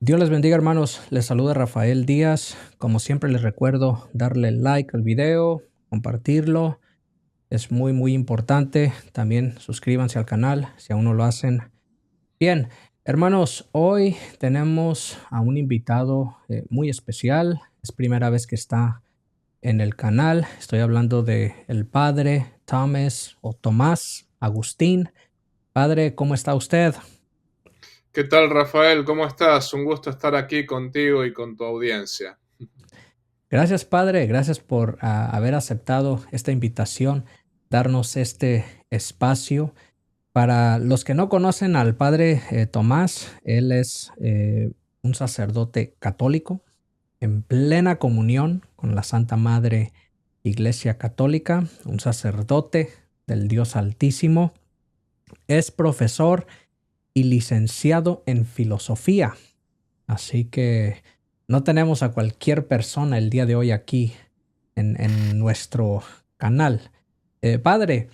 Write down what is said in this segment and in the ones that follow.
Dios les bendiga, hermanos. Les saluda Rafael Díaz. Como siempre les recuerdo darle like al video, compartirlo. Es muy importante. También suscríbanse al canal si aún no lo hacen. Bien, hermanos, hoy tenemos a un invitado muy especial. Es primera vez que está en el canal. Estoy hablando de el padre Tomás Agustín. Padre, ¿cómo está usted? ¿Qué tal, Rafael? ¿Cómo estás? Un gusto estar aquí contigo y con tu audiencia. Gracias, Padre. Gracias por haber aceptado esta invitación, darnos este espacio. Para los que no conocen al Padre Tomás, él es un sacerdote católico en plena comunión con la Santa Madre Iglesia Católica, un sacerdote del Dios Altísimo. Es profesor y licenciado en filosofía. Así que no tenemos a cualquier persona el día de hoy aquí en nuestro canal. Padre,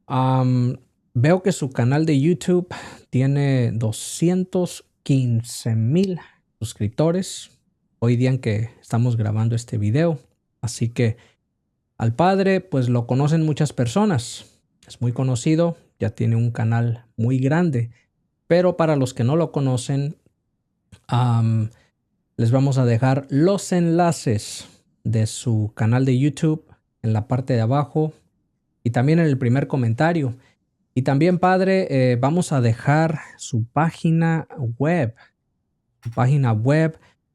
am, veo que su canal de YouTube tiene 215,000 suscriptores hoy día en que estamos grabando este video. Así que al padre pues lo conocen muchas personas. Es muy conocido, ya tiene un canal muy grande. Pero para los que no lo conocen, les vamos a dejar los enlaces de su canal de YouTube en la parte de abajo y también en el primer comentario. Y también, padre, vamos a dejar su página web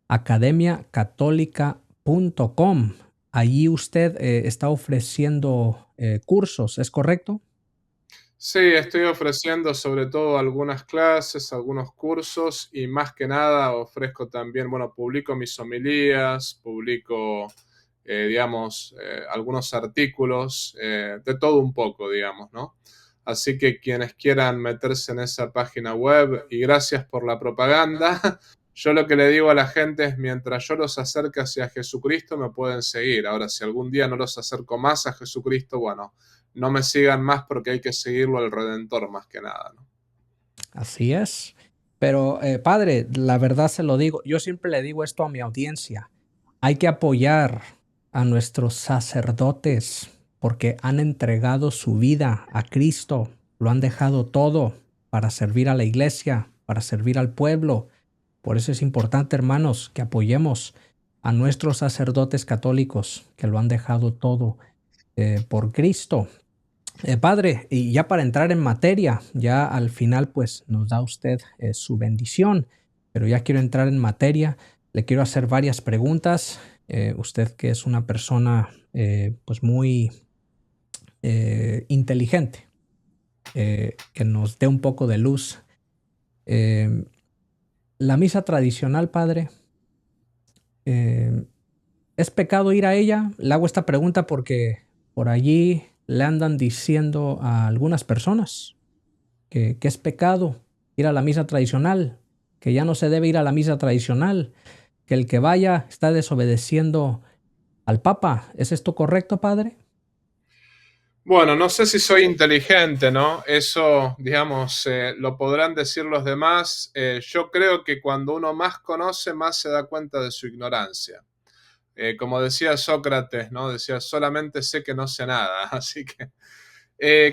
academiacatólica.com. Allí usted está ofreciendo cursos, ¿es correcto? Sí, estoy ofreciendo sobre todo algunas clases, algunos cursos y más que nada ofrezco también, bueno, publico mis homilías, publico, algunos artículos, de todo un poco, digamos, ¿no? Así que quienes quieran meterse en esa página web, y gracias por la propaganda, yo lo que le digo a la gente es, mientras yo los acerque hacia Jesucristo, me pueden seguir. Ahora, si algún día no los acerco más a Jesucristo, bueno, no me sigan más porque hay que seguirlo al Redentor más que nada, ¿no? Así es. Pero, padre, la verdad se lo digo, yo siempre le digo esto a mi audiencia. Hay que apoyar a nuestros sacerdotes porque han entregado su vida a Cristo, lo han dejado todo para servir a la iglesia, para servir al pueblo. Por eso es importante, hermanos, que apoyemos a nuestros sacerdotes católicos que lo han dejado todo por Cristo. Padre, y ya para entrar en materia, ya al final pues nos da usted su bendición, pero ya quiero entrar en materia, le quiero hacer varias preguntas. Usted que es una persona pues muy inteligente, que nos dé un poco de luz. Eh, la misa tradicional, padre, eh, ¿es pecado ir a ella? Le hago esta pregunta porque por allí le andan diciendo a algunas personas que es pecado ir a la misa tradicional, que ya no se debe ir a la misa tradicional, que el que vaya está desobedeciendo al Papa. ¿Es esto correcto, padre? Bueno, no sé si soy inteligente, ¿no? Eso, digamos, lo podrán decir los demás. Yo creo que cuando uno más conoce, más se da cuenta de su ignorancia. Como decía Sócrates, ¿no? Decía, solamente sé que no sé nada. Así que,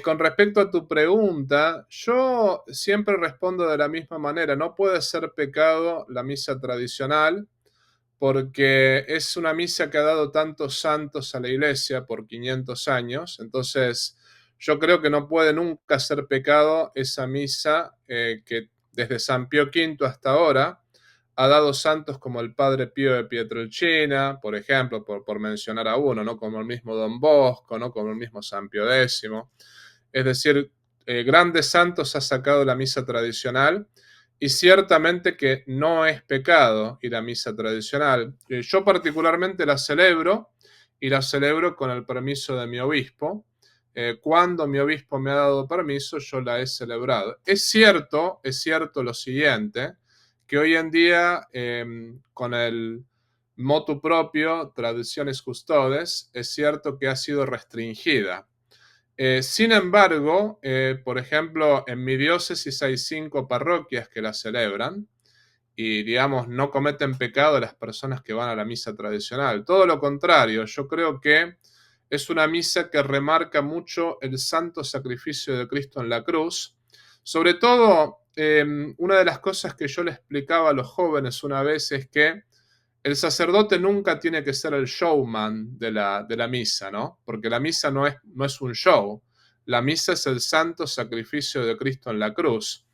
con respecto a tu pregunta, yo siempre respondo de la misma manera. No puede ser pecado la misa tradicional porque es una misa que ha dado tantos santos a la iglesia por 500 años. Entonces, yo creo que no puede nunca ser pecado esa misa que desde San Pío V hasta ahora ha dado santos como el Padre Pío de Pietrelcina, por ejemplo, por mencionar a uno, ¿no? Como el mismo Don Bosco, ¿no? Como el mismo San Pío X. Es decir, grandes santos ha sacado la misa tradicional y ciertamente que no es pecado ir a misa tradicional. Yo particularmente la celebro y la celebro con el permiso de mi obispo. Cuando mi obispo me ha dado permiso, yo la he celebrado. Es cierto lo siguiente, que hoy en día con el motu propio, Tradiciones Custodes, es cierto que ha sido restringida. Sin embargo, por ejemplo, en mi diócesis hay 5 parroquias que la celebran y, digamos, no cometen pecado las personas que van a la misa tradicional. Todo lo contrario, yo creo que es una misa que remarca mucho el santo sacrificio de Cristo en la cruz. Sobre todo, una de las cosas que yo le explicaba a los jóvenes una vez es que el sacerdote nunca tiene que ser el showman de la misa, ¿no? Porque la misa no es un show. La misa es el santo sacrificio de Cristo en la cruz.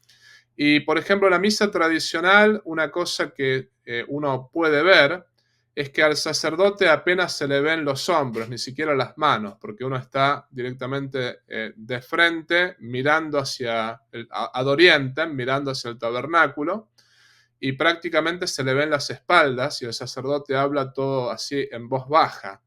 Y, por ejemplo, la misa tradicional, una cosa que uno puede ver es que al sacerdote apenas se le ven los hombros, ni siquiera las manos, porque uno está directamente de frente, mirando hacia ad orientem, mirando hacia el tabernáculo, y prácticamente se le ven las espaldas y el sacerdote habla todo así en voz baja.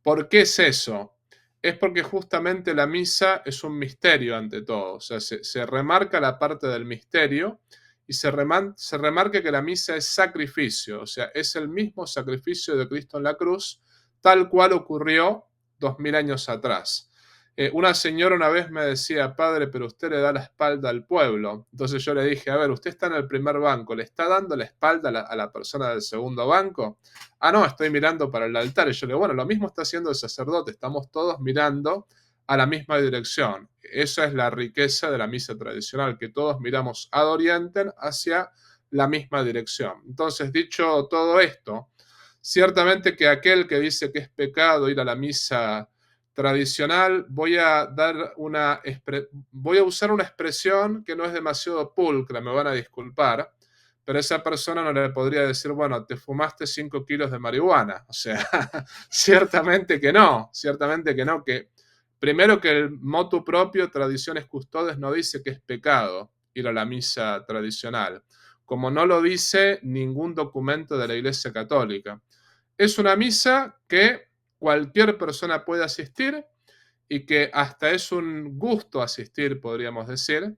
¿Por qué es eso? Es porque justamente la misa es un misterio ante todo, o sea, se remarca la parte del misterio y se remarca que la misa es sacrificio, o sea, es el mismo sacrificio de Cristo en la cruz, tal cual ocurrió 2000 años atrás. Una señora una vez me decía, padre, pero usted le da la espalda al pueblo. Entonces yo le dije, a ver, usted está en el primer banco, ¿le está dando la espalda a la persona del segundo banco? Ah, no, estoy mirando para el altar. Y yo le digo, bueno, lo mismo está haciendo el sacerdote, estamos todos mirando a la misma dirección. Esa es la riqueza de la misa tradicional, que todos miramos ad orientem hacia la misma dirección. Entonces, dicho todo esto, ciertamente que aquel que dice que es pecado ir a la misa tradicional, voy a usar una expresión que no es demasiado pulcra, me van a disculpar, pero esa persona no le podría decir, bueno, te fumaste 5 kilos de marihuana. O sea, ciertamente que no, que primero que el motu propio Tradiciones Custodes no dice que es pecado ir a la misa tradicional, como no lo dice ningún documento de la Iglesia Católica. Es una misa que cualquier persona puede asistir y que hasta es un gusto asistir, podríamos decir,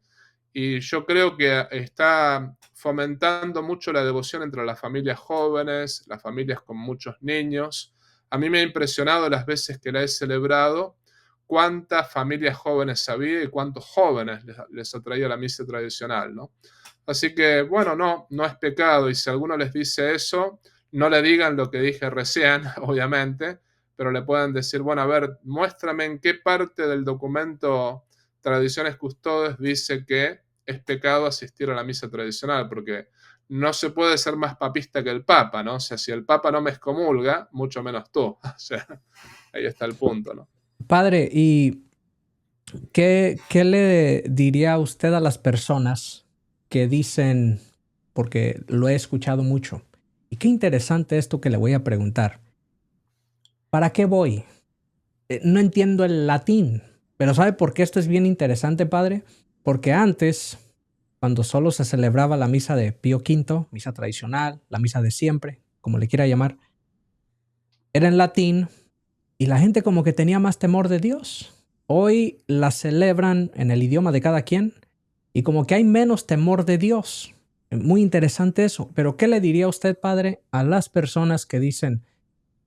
y yo creo que está fomentando mucho la devoción entre las familias jóvenes, las familias con muchos niños. A mí me ha impresionado las veces que la he celebrado, cuántas familias jóvenes había y cuántos jóvenes les atraía la misa tradicional, ¿no? Así que, bueno, no es pecado, y si alguno les dice eso, no le digan lo que dije recién, obviamente, pero le pueden decir, bueno, a ver, muéstrame en qué parte del documento Tradiciones Custodes dice que es pecado asistir a la misa tradicional, porque no se puede ser más papista que el Papa, ¿no? O sea, si el Papa no me excomulga, mucho menos tú. O sea, ahí está el punto, ¿no? Padre, ¿y qué le diría usted a las personas que dicen, porque lo he escuchado mucho, y qué interesante esto que le voy a preguntar, ¿para qué voy? No entiendo el latín, pero ¿sabe por qué esto es bien interesante, padre? Porque antes, cuando solo se celebraba la misa de Pío V, misa tradicional, la misa de siempre, como le quiera llamar, era en latín y la gente como que tenía más temor de Dios. Hoy la celebran en el idioma de cada quien y como que hay menos temor de Dios. Muy interesante eso. Pero ¿qué le diría usted, padre, a las personas que dicen,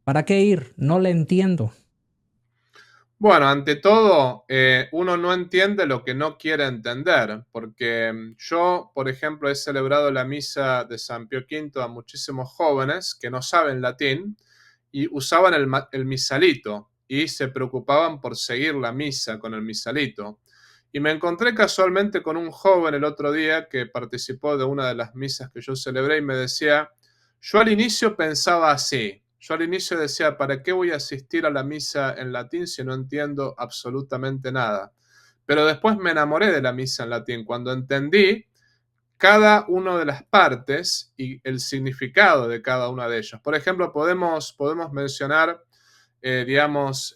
¿para qué ir? No le entiendo. Bueno, ante todo, uno no entiende lo que no quiere entender, porque yo, por ejemplo, he celebrado la misa de San Pío V a muchísimos jóvenes que no saben latín y usaban el misalito y se preocupaban por seguir la misa con el misalito. Y me encontré casualmente con un joven el otro día que participó de una de las misas que yo celebré y me decía, yo al inicio pensaba así. Yo al inicio decía, ¿para qué voy a asistir a la misa en latín si no entiendo absolutamente nada? Pero después me enamoré de la misa en latín cuando entendí cada una de las partes y el significado de cada una de ellas. Por ejemplo, podemos mencionar, digamos,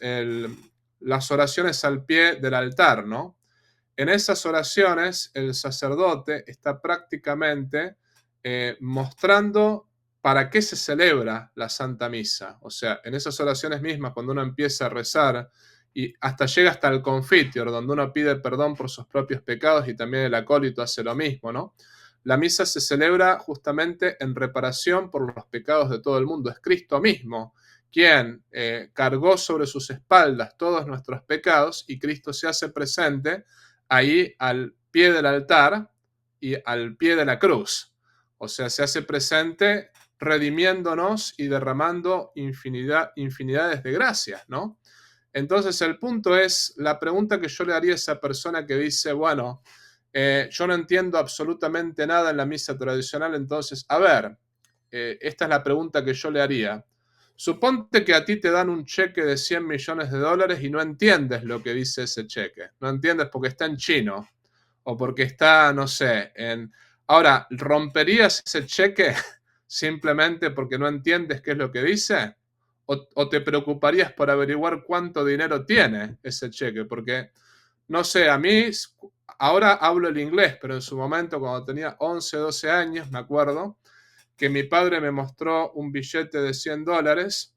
las oraciones al pie del altar, ¿no? En esas oraciones, el sacerdote está prácticamente mostrando para qué se celebra la Santa Misa. O sea, en esas oraciones mismas, cuando uno empieza a rezar y llega hasta el confiteor, donde uno pide perdón por sus propios pecados y también el acólito hace lo mismo, ¿no? La misa se celebra justamente en reparación por los pecados de todo el mundo. Es Cristo mismo quien cargó sobre sus espaldas todos nuestros pecados y Cristo se hace presente ahí al pie del altar y al pie de la cruz. O sea, se hace presente redimiéndonos y derramando infinidades de gracias, ¿no? Entonces el punto es, la pregunta que yo le haría a esa persona que dice, bueno, yo no entiendo absolutamente nada en la misa tradicional, entonces, a ver, esta es la pregunta que yo le haría. Suponte que a ti te dan un cheque de 100 millones de dólares y no entiendes lo que dice ese cheque. No entiendes porque está en chino o porque está, no sé, en... Ahora, ¿romperías ese cheque simplemente porque no entiendes qué es lo que dice? ¿O te preocuparías por averiguar cuánto dinero tiene ese cheque? Porque, no sé, a mí, ahora hablo el inglés, pero en su momento, cuando tenía 11, 12 años, me acuerdo, que mi padre me mostró un billete de 100 dólares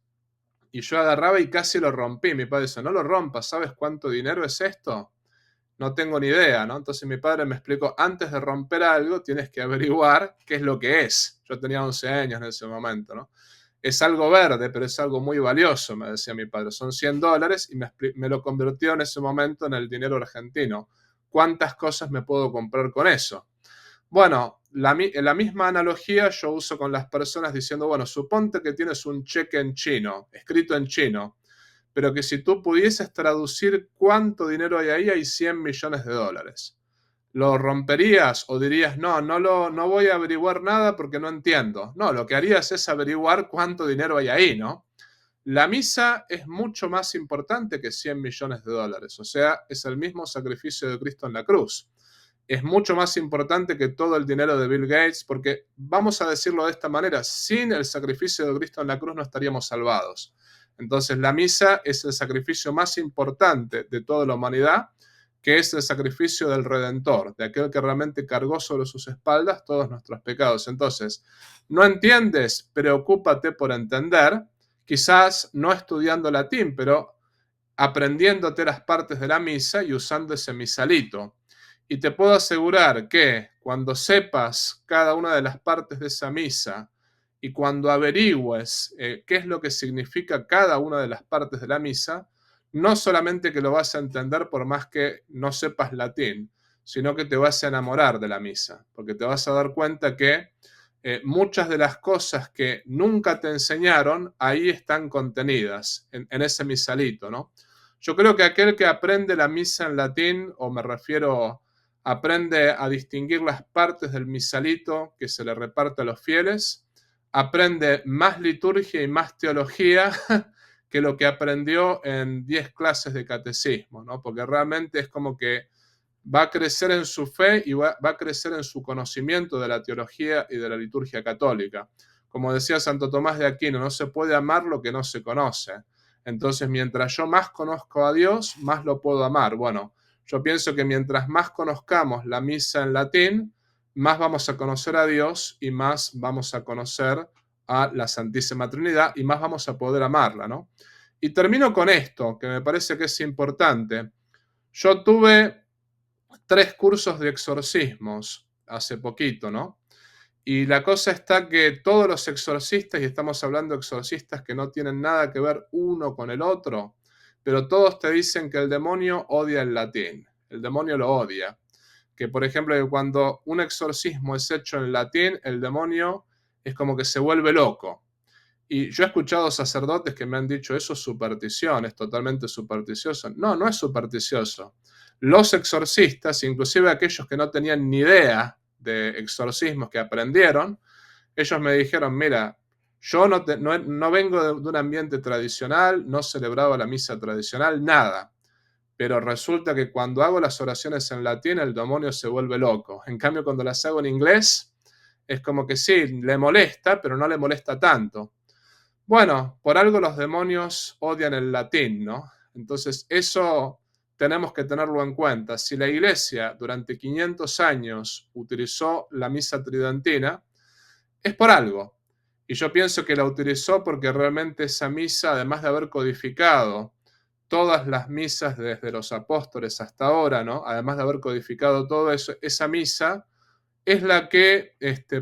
y yo agarraba y casi lo rompí. Mi padre dice, no lo rompas, ¿sabes cuánto dinero es esto? No tengo ni idea, ¿no? Entonces mi padre me explicó, antes de romper algo tienes que averiguar qué es lo que es. Yo tenía 11 años en ese momento, ¿no? Es algo verde, pero es algo muy valioso, me decía mi padre. Son 100 dólares y me lo convirtió en ese momento en el dinero argentino. ¿Cuántas cosas me puedo comprar con eso? Bueno, la misma analogía yo uso con las personas diciendo, bueno, suponte que tienes un cheque en chino, escrito en chino, pero que si tú pudieses traducir cuánto dinero hay ahí, hay 100 millones de dólares. ¿Lo romperías o dirías, no voy a averiguar nada porque no entiendo? No, lo que harías es averiguar cuánto dinero hay ahí, ¿no? La misa es mucho más importante que 100 millones de dólares, o sea, es el mismo sacrificio de Cristo en la cruz. Es mucho más importante que todo el dinero de Bill Gates, porque vamos a decirlo de esta manera, sin el sacrificio de Cristo en la cruz no estaríamos salvados. Entonces la misa es el sacrificio más importante de toda la humanidad, que es el sacrificio del Redentor, de aquel que realmente cargó sobre sus espaldas todos nuestros pecados. Entonces, ¿no entiendes? Preocúpate por entender, quizás no estudiando latín, pero aprendiéndote las partes de la misa y usando ese misalito. Y te puedo asegurar que cuando sepas cada una de las partes de esa misa y cuando averigües qué es lo que significa cada una de las partes de la misa, no solamente que lo vas a entender por más que no sepas latín, sino que te vas a enamorar de la misa, porque te vas a dar cuenta que muchas de las cosas que nunca te enseñaron ahí están contenidas en ese misalito, ¿no? Yo creo que aquel que aprende la misa en latín, o me refiero, aprende a distinguir las partes del misalito que se le reparte a los fieles, aprende más liturgia y más teología que lo que aprendió en 10 clases de catecismo, ¿no? Porque realmente es como que va a crecer en su fe y va a crecer en su conocimiento de la teología y de la liturgia católica. Como decía Santo Tomás de Aquino, no se puede amar lo que no se conoce. Entonces, mientras yo más conozco a Dios, más lo puedo amar. Bueno, yo pienso que mientras más conozcamos la misa en latín, más vamos a conocer a Dios y más vamos a conocer a la Santísima Trinidad y más vamos a poder amarla, ¿no? Y termino con esto, que me parece que es importante. Yo tuve 3 cursos de exorcismos hace poquito, ¿no? Y la cosa está que todos los exorcistas, y estamos hablando de exorcistas que no tienen nada que ver uno con el otro, pero todos te dicen que el demonio odia el latín, el demonio lo odia. Que por ejemplo, cuando un exorcismo es hecho en latín, el demonio es como que se vuelve loco. Y yo he escuchado sacerdotes que me han dicho, eso es superstición, es totalmente supersticioso. No, no es supersticioso. Los exorcistas, inclusive aquellos que no tenían ni idea de exorcismos que aprendieron, ellos me dijeron, mira, yo no vengo de un ambiente tradicional, no celebraba la misa tradicional, nada. Pero resulta que cuando hago las oraciones en latín, el demonio se vuelve loco. En cambio, cuando las hago en inglés, es como que sí, le molesta, pero no le molesta tanto. Bueno, por algo los demonios odian el latín, ¿no? Entonces, eso tenemos que tenerlo en cuenta. Si la Iglesia durante 500 años utilizó la misa tridentina, es por algo. Y yo pienso que la utilizó porque realmente esa misa, además de haber codificado todas las misas desde los apóstoles hasta ahora, ¿no? Además de haber codificado todo eso, esa misa es la que,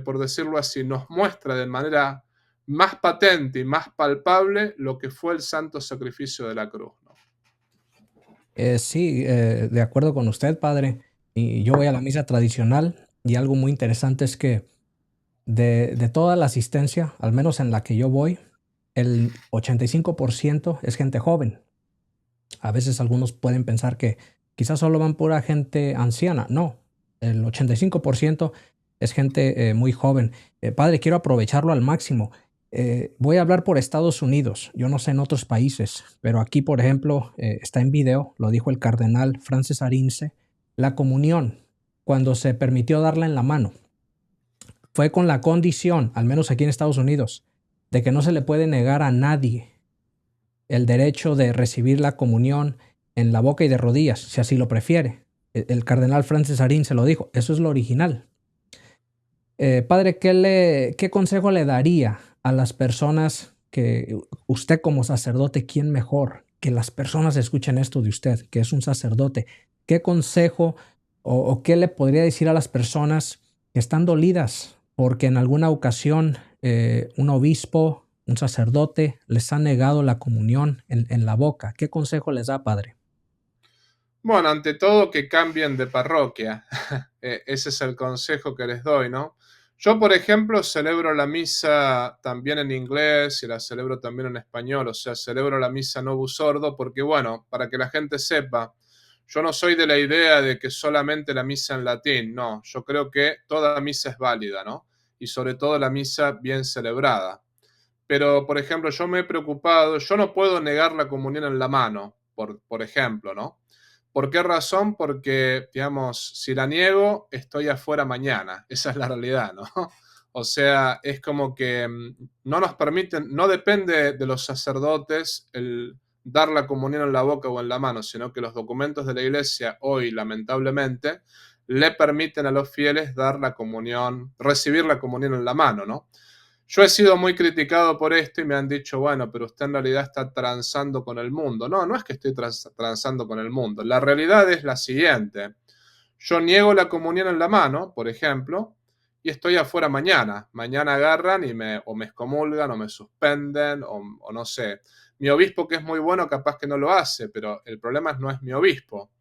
por decirlo así, nos muestra de manera más patente y más palpable lo que fue el santo sacrificio de la cruz, ¿no? Sí, de acuerdo con usted, padre. Y yo voy a la misa tradicional y algo muy interesante es que De toda la asistencia, al menos en la que yo voy, el 85% es gente joven. A veces algunos pueden pensar que quizás solo van pura gente anciana. No, el 85% es gente muy joven. Padre, quiero aprovecharlo al máximo. Voy a hablar por Estados Unidos. Yo no sé en otros países, pero aquí, por ejemplo, está en video, lo dijo el cardenal Francis Arinze, la comunión, cuando se permitió darla en la mano, fue con la condición, al menos aquí en Estados Unidos, de que no se le puede negar a nadie el derecho de recibir la comunión en la boca y de rodillas, si así lo prefiere. El cardenal Francis Arín se lo dijo, eso es lo original. Padre, ¿qué consejo le daría a las personas que usted como sacerdote, quién mejor que las personas escuchen esto de usted, que es un sacerdote? ¿Qué consejo o qué le podría decir a las personas que están dolidas porque en alguna ocasión un obispo, un sacerdote les ha negado la comunión en la boca? ¿Qué consejo les da, padre? Bueno, ante todo que cambien de parroquia. Ese es el consejo que les doy, ¿no? Yo, por ejemplo, celebro la misa también en inglés y la celebro también en español, o sea, celebro la misa Novus Ordo porque, bueno, para que la gente sepa, yo no soy de la idea de que solamente la misa en latín, no, yo creo que toda misa es válida, ¿no? Y sobre todo la misa bien celebrada. Pero, por ejemplo, yo me he preocupado, yo no puedo negar la comunión en la mano, por ejemplo, ¿no? ¿Por qué razón? Porque, digamos, si la niego, estoy afuera mañana. Esa es la realidad, ¿no? O sea, es como que no nos permiten, no depende de los sacerdotes el dar la comunión en la boca o en la mano, sino que los documentos de la iglesia hoy, lamentablemente, le permiten a los fieles dar la comunión, recibir la comunión en la mano, ¿no? Yo he sido muy criticado por esto y me han dicho, bueno, pero usted en realidad está transando con el mundo. No, no es que estoy transando con el mundo. La realidad es la siguiente. Yo niego la comunión en la mano, por ejemplo, y estoy afuera mañana. Mañana agarran y o me excomulgan o me suspenden o no sé. Mi obispo, que es muy bueno, capaz que no lo hace, pero el problema no es mi obispo.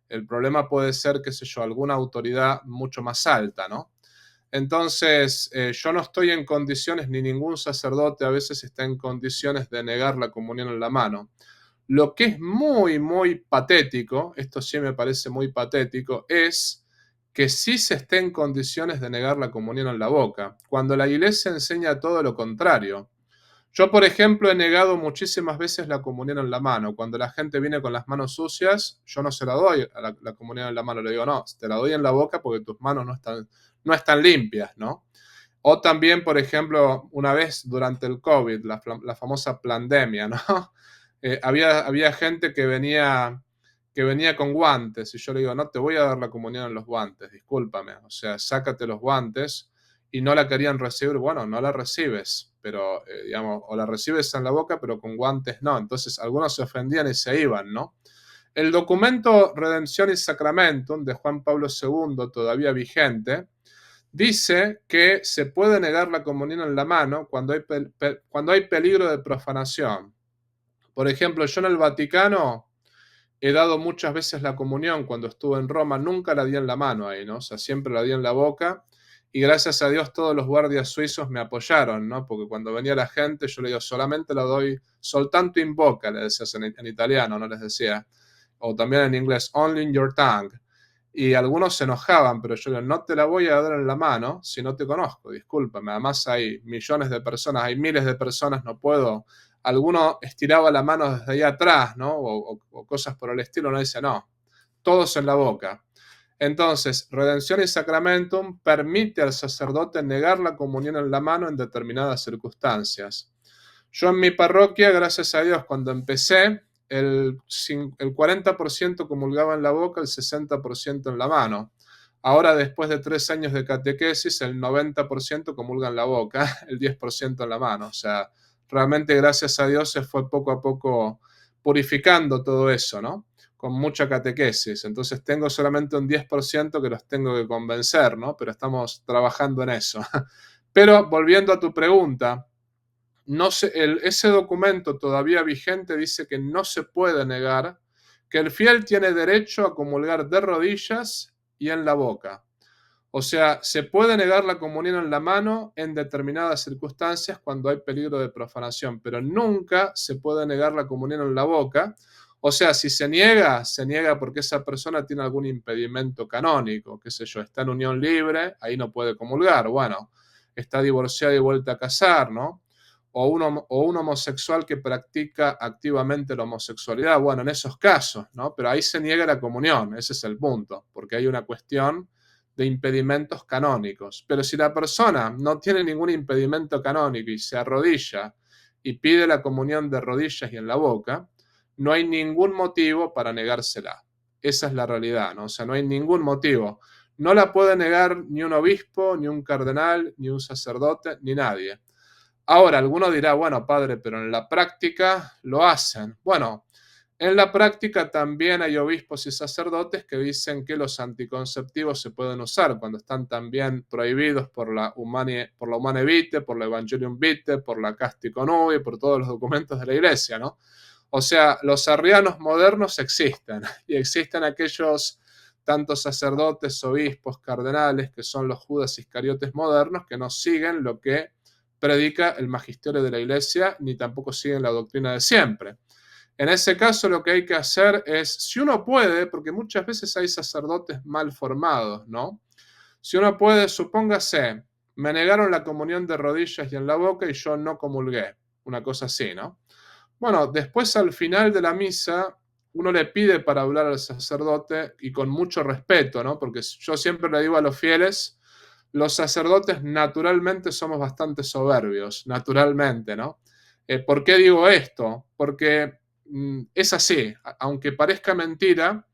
El problema puede ser, qué sé yo, alguna autoridad mucho más alta, ¿no? Entonces, yo no estoy en condiciones, ni ningún sacerdote a veces está en condiciones de negar la comunión en la mano. Lo que es muy, muy patético, esto sí me parece muy patético, es que sí se esté en condiciones de negar la comunión en la boca, cuando la iglesia enseña todo lo contrario. Yo, por ejemplo, he negado muchísimas veces la comunión en la mano. Cuando la gente viene con las manos sucias, yo no se la doy a la comunión en la mano. Le digo, no, te la doy en la boca porque tus manos no están limpias, ¿no? O también, por ejemplo, una vez durante el COVID, la famosa pandemia, ¿no? Había gente que venía con guantes y yo le digo, no te voy a dar la comunión en los guantes, discúlpame. O sea, sácate los guantes y no la querían recibir. Bueno, no la recibes, pero digamos, o la recibes en la boca, pero con guantes no. Entonces algunos se ofendían y se iban, ¿no? El documento Redención y Sacramentum de Juan Pablo II, todavía vigente, dice que se puede negar la comunión en la mano cuando hay peligro de profanación. Por ejemplo, yo en el Vaticano he dado muchas veces la comunión cuando estuve en Roma, nunca la di en la mano ahí, ¿no? O sea, siempre la di en la boca y gracias a Dios todos los guardias suizos me apoyaron, ¿no? Porque cuando venía la gente yo le digo, solamente la doy soltanto in boca, le decías en italiano, no les decía, o también en inglés, only in your tongue. Y algunos se enojaban, pero yo digo, no te la voy a dar en la mano si no te conozco, discúlpame. Además hay millones de personas, hay miles de personas, no puedo. Alguno estiraba la mano desde ahí atrás, ¿no? O cosas por el estilo, no dice, no, todos en la boca. Entonces, Redención y Sacramentum permite al sacerdote negar la comunión en la mano en determinadas circunstancias. Yo en mi parroquia, gracias a Dios, cuando empecé, el 40% comulgaba en la boca, el 60% en la mano. Ahora, después de 3 años de catequesis, el 90% comulga en la boca, el 10% en la mano. O sea, realmente gracias a Dios se fue poco a poco purificando todo eso, ¿no? Con mucha catequesis. Entonces tengo solamente un 10% que los tengo que convencer, ¿no? Pero estamos trabajando en eso. Pero volviendo a tu pregunta, no ese documento todavía vigente dice que no se puede negar que el fiel tiene derecho a comulgar de rodillas y en la boca. O sea, se puede negar la comunión en la mano en determinadas circunstancias cuando hay peligro de profanación, pero nunca se puede negar la comunión en la boca. O sea, si se niega porque esa persona tiene algún impedimento canónico, qué sé yo, está en unión libre, ahí no puede comulgar. Bueno, está divorciado y vuelta a casar, ¿no? O un homosexual que practica activamente la homosexualidad, bueno, en esos casos, ¿no? Pero ahí se niega la comunión, ese es el punto, porque hay una cuestión de impedimentos canónicos. Pero si la persona no tiene ningún impedimento canónico y se arrodilla y pide la comunión de rodillas y en la boca, no hay ningún motivo para negársela. Esa es la realidad, ¿no? O sea, no hay ningún motivo. No la puede negar ni un obispo, ni un cardenal, ni un sacerdote, ni nadie. Ahora, alguno dirá, bueno, padre, pero en la práctica lo hacen. Bueno, en la práctica también hay obispos y sacerdotes que dicen que los anticonceptivos se pueden usar cuando están también prohibidos por la Humane Vitae, por la Evangelium Vitae, por la Cástico Nubi, por todos los documentos de la Iglesia, ¿no? O sea, los arrianos modernos existen y existen aquellos tantos sacerdotes, obispos, cardenales, que son los Judas Iscariotes modernos, que no siguen lo que predica el magisterio de la Iglesia, ni tampoco siguen la doctrina de siempre. En ese caso lo que hay que hacer es, si uno puede, porque muchas veces hay sacerdotes mal formados, ¿no? Si uno puede, supóngase, me negaron la comunión de rodillas y en la boca y yo no comulgué, una cosa así, ¿no? Bueno, después al final de la misa, uno le pide para hablar al sacerdote y con mucho respeto, ¿no? Porque yo siempre le digo a los fieles, los sacerdotes naturalmente somos bastante soberbios, naturalmente, ¿no? ¿Por qué digo esto? Porque es así, aunque parezca mentira,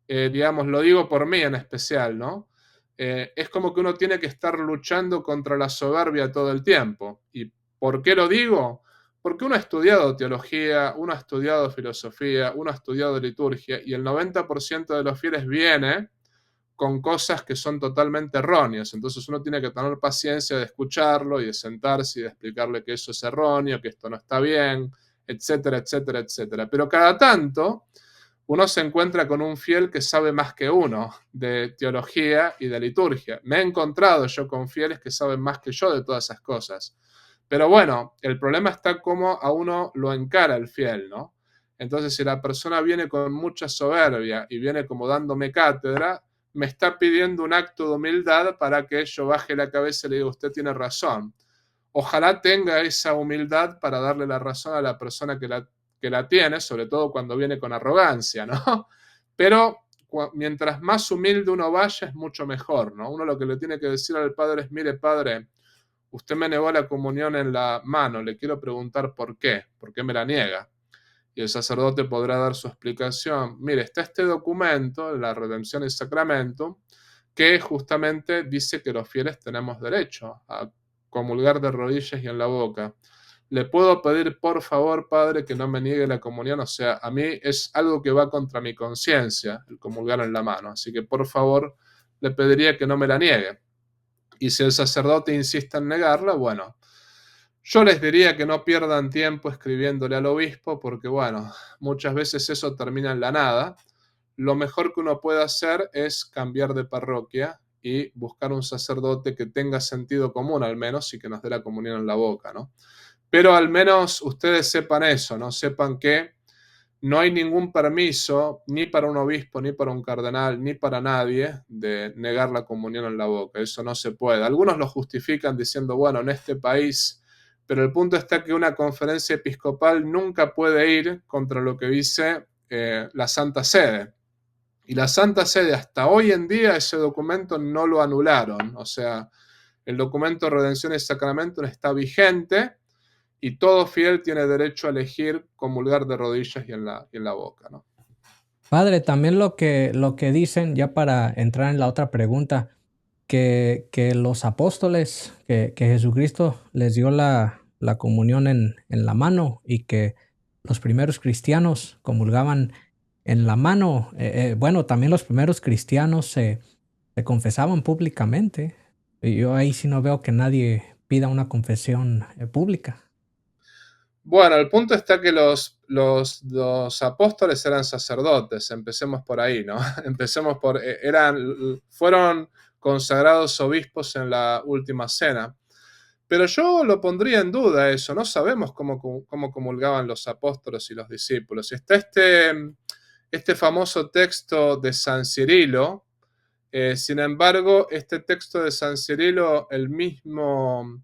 digamos, lo digo por mí en especial, ¿no? Es como que uno tiene que estar luchando contra la soberbia todo el tiempo. ¿Y por qué lo digo? Porque uno ha estudiado teología, uno ha estudiado filosofía, uno ha estudiado liturgia y el 90% de los fieles viene con cosas que son totalmente erróneas. Entonces uno tiene que tener paciencia de escucharlo y de sentarse y de explicarle que eso es erróneo, que esto no está bien, etcétera, etcétera, etcétera. Pero cada tanto uno se encuentra con un fiel que sabe más que uno de teología y de liturgia. Me he encontrado yo con fieles que saben más que yo de todas esas cosas. Pero bueno, el problema está cómo a uno lo encara el fiel, ¿no? Entonces, si la persona viene con mucha soberbia y viene como dándome cátedra, me está pidiendo un acto de humildad para que yo baje la cabeza y le diga, usted tiene razón. Ojalá tenga esa humildad para darle la razón a la persona que la tiene, sobre todo cuando viene con arrogancia, ¿no? Pero mientras más humilde uno vaya, es mucho mejor, ¿no? Uno lo que le tiene que decir al padre es, mire, padre, usted me negó la comunión en la mano, le quiero preguntar por qué me la niega. Y el sacerdote podrá dar su explicación. Mire, está este documento, la redención y sacramento, que justamente dice que los fieles tenemos derecho a comulgar de rodillas y en la boca. Le puedo pedir, por favor, padre, que no me niegue la comunión. O sea, a mí es algo que va contra mi conciencia, el comulgar en la mano. Así que, por favor, le pediría que no me la niegue. Y si el sacerdote insiste en negarla, bueno, yo les diría que no pierdan tiempo escribiéndole al obispo porque, bueno, muchas veces eso termina en la nada. Lo mejor que uno puede hacer es cambiar de parroquia y buscar un sacerdote que tenga sentido común al menos y que nos dé la comunión en la boca, ¿no? Pero al menos ustedes sepan eso, ¿no? Sepan que no hay ningún permiso ni para un obispo, ni para un cardenal, ni para nadie de negar la comunión en la boca. Eso no se puede. Algunos lo justifican diciendo, bueno, en este país, pero el punto está que una conferencia episcopal nunca puede ir contra lo que dice la Santa Sede. Y la Santa Sede hasta hoy en día ese documento no lo anularon. O sea, el documento de Redención y Sacramento está vigente y todo fiel tiene derecho a elegir comulgar de rodillas y en la boca, ¿no? Padre, también lo que dicen, ya para entrar en la otra pregunta, que los apóstoles, que Jesucristo les dio la comunión en la mano y que los primeros cristianos comulgaban en la mano. Bueno, también los primeros cristianos se confesaban públicamente. Y yo ahí sí no veo que nadie pida una confesión pública. Bueno, el punto está que los apóstoles eran sacerdotes, empecemos por ahí, ¿no? Empecemos por, fueron consagrados obispos en la última cena. Pero yo lo pondría en duda eso, no sabemos cómo comulgaban los apóstoles y los discípulos. Está este famoso texto de San Cirilo. Sin embargo, este texto de San Cirilo, el mismo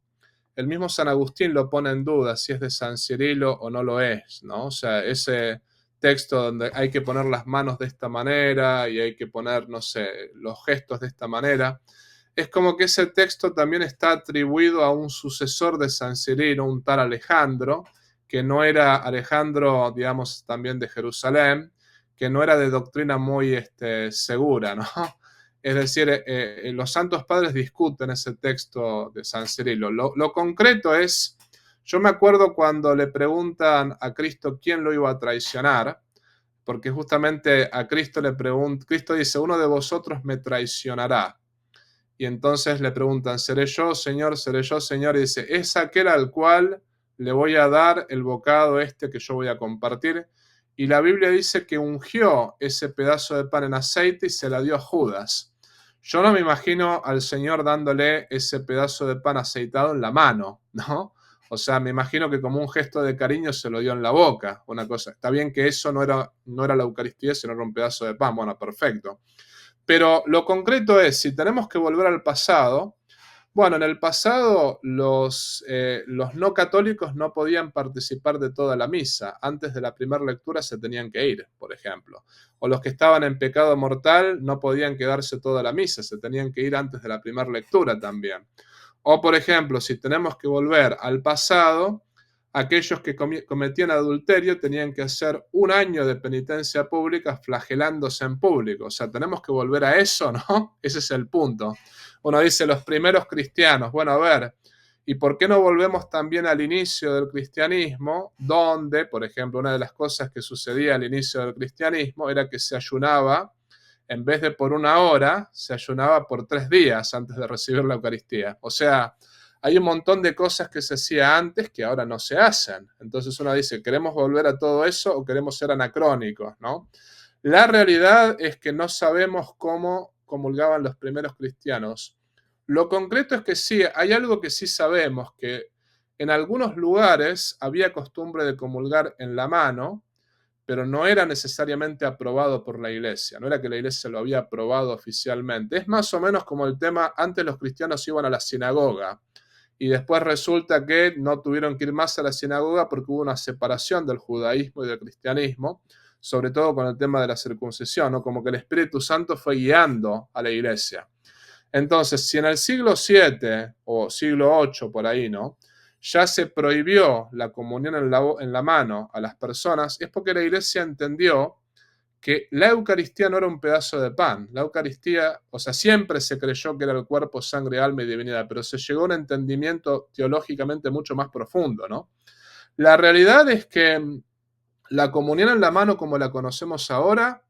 San Agustín lo pone en duda si es de San Cirilo o no lo es, ¿no? O sea, ese texto donde hay que poner las manos de esta manera y hay que poner, no sé, los gestos de esta manera, es como que ese texto también está atribuido a un sucesor de San Cirilo, un tal Alejandro, que no era Alejandro, digamos, también de Jerusalén, que no era de doctrina muy segura, ¿no? Es decir, los santos padres discuten ese texto de San Cirilo. Lo concreto es, yo me acuerdo cuando le preguntan a Cristo quién lo iba a traicionar, porque justamente a Cristo le pregunta, Cristo dice, uno de vosotros me traicionará. Y entonces le preguntan, ¿seré yo, Señor? ¿Seré yo, Señor? Y dice, es aquel al cual le voy a dar el bocado que yo voy a compartir. Y la Biblia dice que ungió ese pedazo de pan en aceite y se la dio a Judas. Yo no me imagino al Señor dándole ese pedazo de pan aceitado en la mano, ¿no? O sea, me imagino que como un gesto de cariño se lo dio en la boca, una cosa. Está bien que eso no era la Eucaristía, sino era un pedazo de pan. Bueno, perfecto. Pero lo concreto es, si tenemos que volver al pasado, bueno, en el pasado los no católicos no podían participar de toda la misa. Antes de la primera lectura se tenían que ir, por ejemplo. O los que estaban en pecado mortal no podían quedarse toda la misa, se tenían que ir antes de la primera lectura también. O, por ejemplo, si tenemos que volver al pasado, aquellos que cometían adulterio tenían que hacer 1 año de penitencia pública flagelándose en público. O sea, tenemos que volver a eso, ¿no? Ese es el punto. Uno dice, los primeros cristianos. Bueno, a ver, ¿y por qué no volvemos también al inicio del cristianismo? Donde, por ejemplo, una de las cosas que sucedía al inicio del cristianismo era que se ayunaba, en vez de por 1 hora, se ayunaba por 3 días antes de recibir la Eucaristía. O sea, hay un montón de cosas que se hacía antes que ahora no se hacen. Entonces uno dice, ¿queremos volver a todo eso o queremos ser anacrónicos, ¿no? La realidad es que no sabemos cómo comulgaban los primeros cristianos. Lo concreto es que sí, hay algo que sí sabemos, que en algunos lugares había costumbre de comulgar en la mano, pero no era necesariamente aprobado por la iglesia, no era que la iglesia lo había aprobado oficialmente. Es más o menos como el tema, antes los cristianos iban a la sinagoga, y después resulta que no tuvieron que ir más a la sinagoga porque hubo una separación del judaísmo y del cristianismo, sobre todo con el tema de la circuncisión, ¿no? Como que el Espíritu Santo fue guiando a la iglesia. Entonces, si en el siglo VII o siglo VIII, por ahí, ¿no?, ya se prohibió la comunión en la mano a las personas, es porque la iglesia entendió que la Eucaristía no era un pedazo de pan. La Eucaristía, o sea, siempre se creyó que era el cuerpo, sangre, alma y divinidad, pero se llegó a un entendimiento teológicamente mucho más profundo, ¿no? La realidad es que la comunión en la mano, como la conocemos ahora,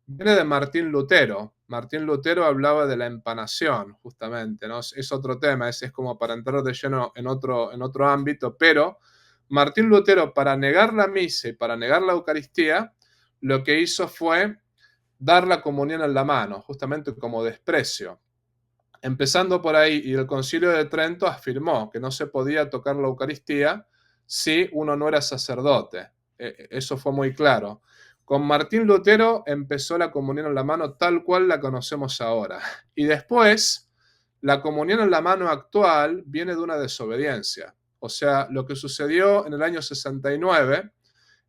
viene de Martín Lutero. Martín Lutero hablaba de la empanación, justamente, ¿no? Es otro tema, es como para entrar de lleno en otro ámbito, pero Martín Lutero, para negar la misa y para negar la Eucaristía, lo que hizo fue dar la comunión en la mano, justamente como desprecio. Empezando por ahí, y el Concilio de Trento afirmó que no se podía tocar la Eucaristía si uno no era sacerdote. Eso fue muy claro. Con Martín Lutero empezó la comunión en la mano tal cual la conocemos ahora. Y después, la comunión en la mano actual viene de una desobediencia. O sea, lo que sucedió en el año 69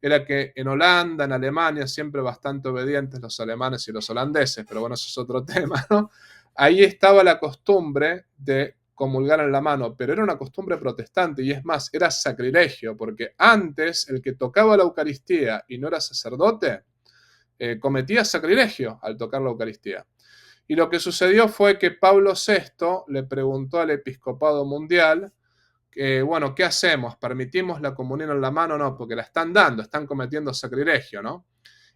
era que en Holanda, en Alemania, siempre bastante obedientes los alemanes y los holandeses, pero bueno, eso es otro tema, ¿no? Ahí estaba la costumbre de comulgar en la mano, pero era una costumbre protestante y es más, era sacrilegio, porque antes el que tocaba la Eucaristía y no era sacerdote, cometía sacrilegio al tocar la Eucaristía. Y lo que sucedió fue que Pablo VI le preguntó al episcopado mundial, bueno, ¿qué hacemos? ¿Permitimos la comunión en la mano o no? Porque la están dando, están cometiendo sacrilegio, ¿no?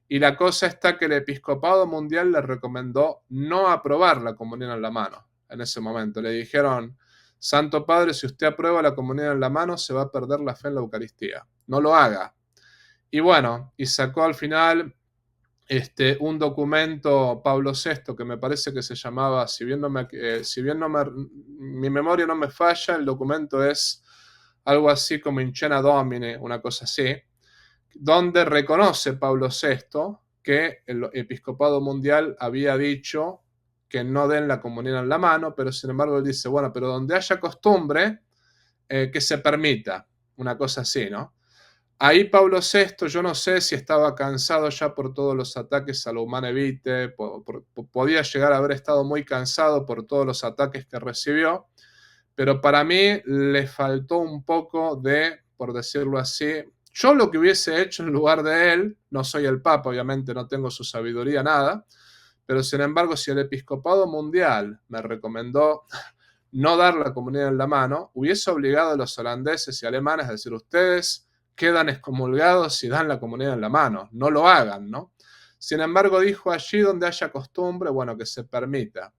Y la cosa está que el episcopado mundial le recomendó no aprobar la comunión en la mano en ese momento. Le dijeron, Santo Padre, si usted aprueba la comunión en la mano, se va a perder la fe en la Eucaristía. No lo haga. Y bueno, y sacó al final un documento Pablo VI que me parece que se llamaba, mi memoria no me falla, el documento es algo así como In Cena Domine, una cosa así, donde reconoce Pablo VI que el episcopado mundial había dicho que no den la comunión en la mano, pero sin embargo él dice, bueno, pero donde haya costumbre, que se permita, una cosa así, ¿no? Ahí Pablo VI, yo no sé si estaba cansado ya por todos los ataques a la Humane Vitae, podía llegar a haber estado muy cansado por todos los ataques que recibió, pero para mí le faltó un poco de, por decirlo así, yo lo que hubiese hecho en lugar de él, no soy el Papa, obviamente no tengo su sabiduría, nada, pero sin embargo, si el episcopado mundial me recomendó no dar la comunión en la mano, hubiese obligado a los holandeses y alemanes a decir, ustedes quedan excomulgados si dan la comunión en la mano, no lo hagan, ¿no? Sin embargo, dijo, allí donde haya costumbre, bueno, que se permita.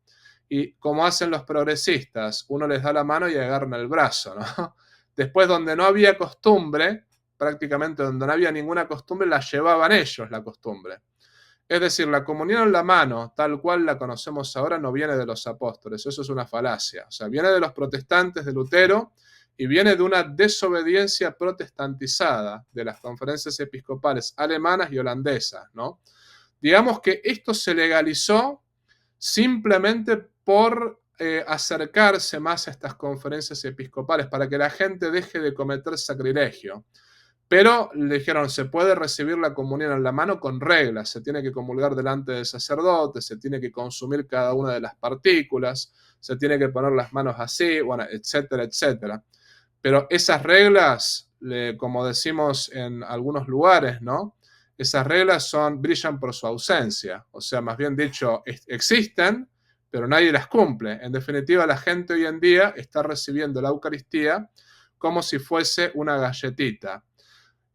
Y como hacen los progresistas, uno les da la mano y agarran el brazo, ¿no? Después, donde no había costumbre, prácticamente donde no había ninguna costumbre, la llevaban ellos la costumbre. Es decir, la comunión en la mano, tal cual la conocemos ahora, no viene de los apóstoles, eso es una falacia. O sea, viene de los protestantes de Lutero y viene de una desobediencia protestantizada de las conferencias episcopales alemanas y holandesas, ¿no? Digamos que esto se legalizó simplemente por acercarse más a estas conferencias episcopales, para que la gente deje de cometer sacrilegio. Pero le dijeron, se puede recibir la comunión en la mano con reglas, se tiene que comulgar delante del sacerdote, se tiene que consumir cada una de las partículas, se tiene que poner las manos así, bueno, etcétera, etcétera. Pero esas reglas, como decimos en algunos lugares, ¿no? Esas reglas brillan por su ausencia, o sea, más bien dicho, existen, pero nadie las cumple. En definitiva, la gente hoy en día está recibiendo la Eucaristía como si fuese una galletita.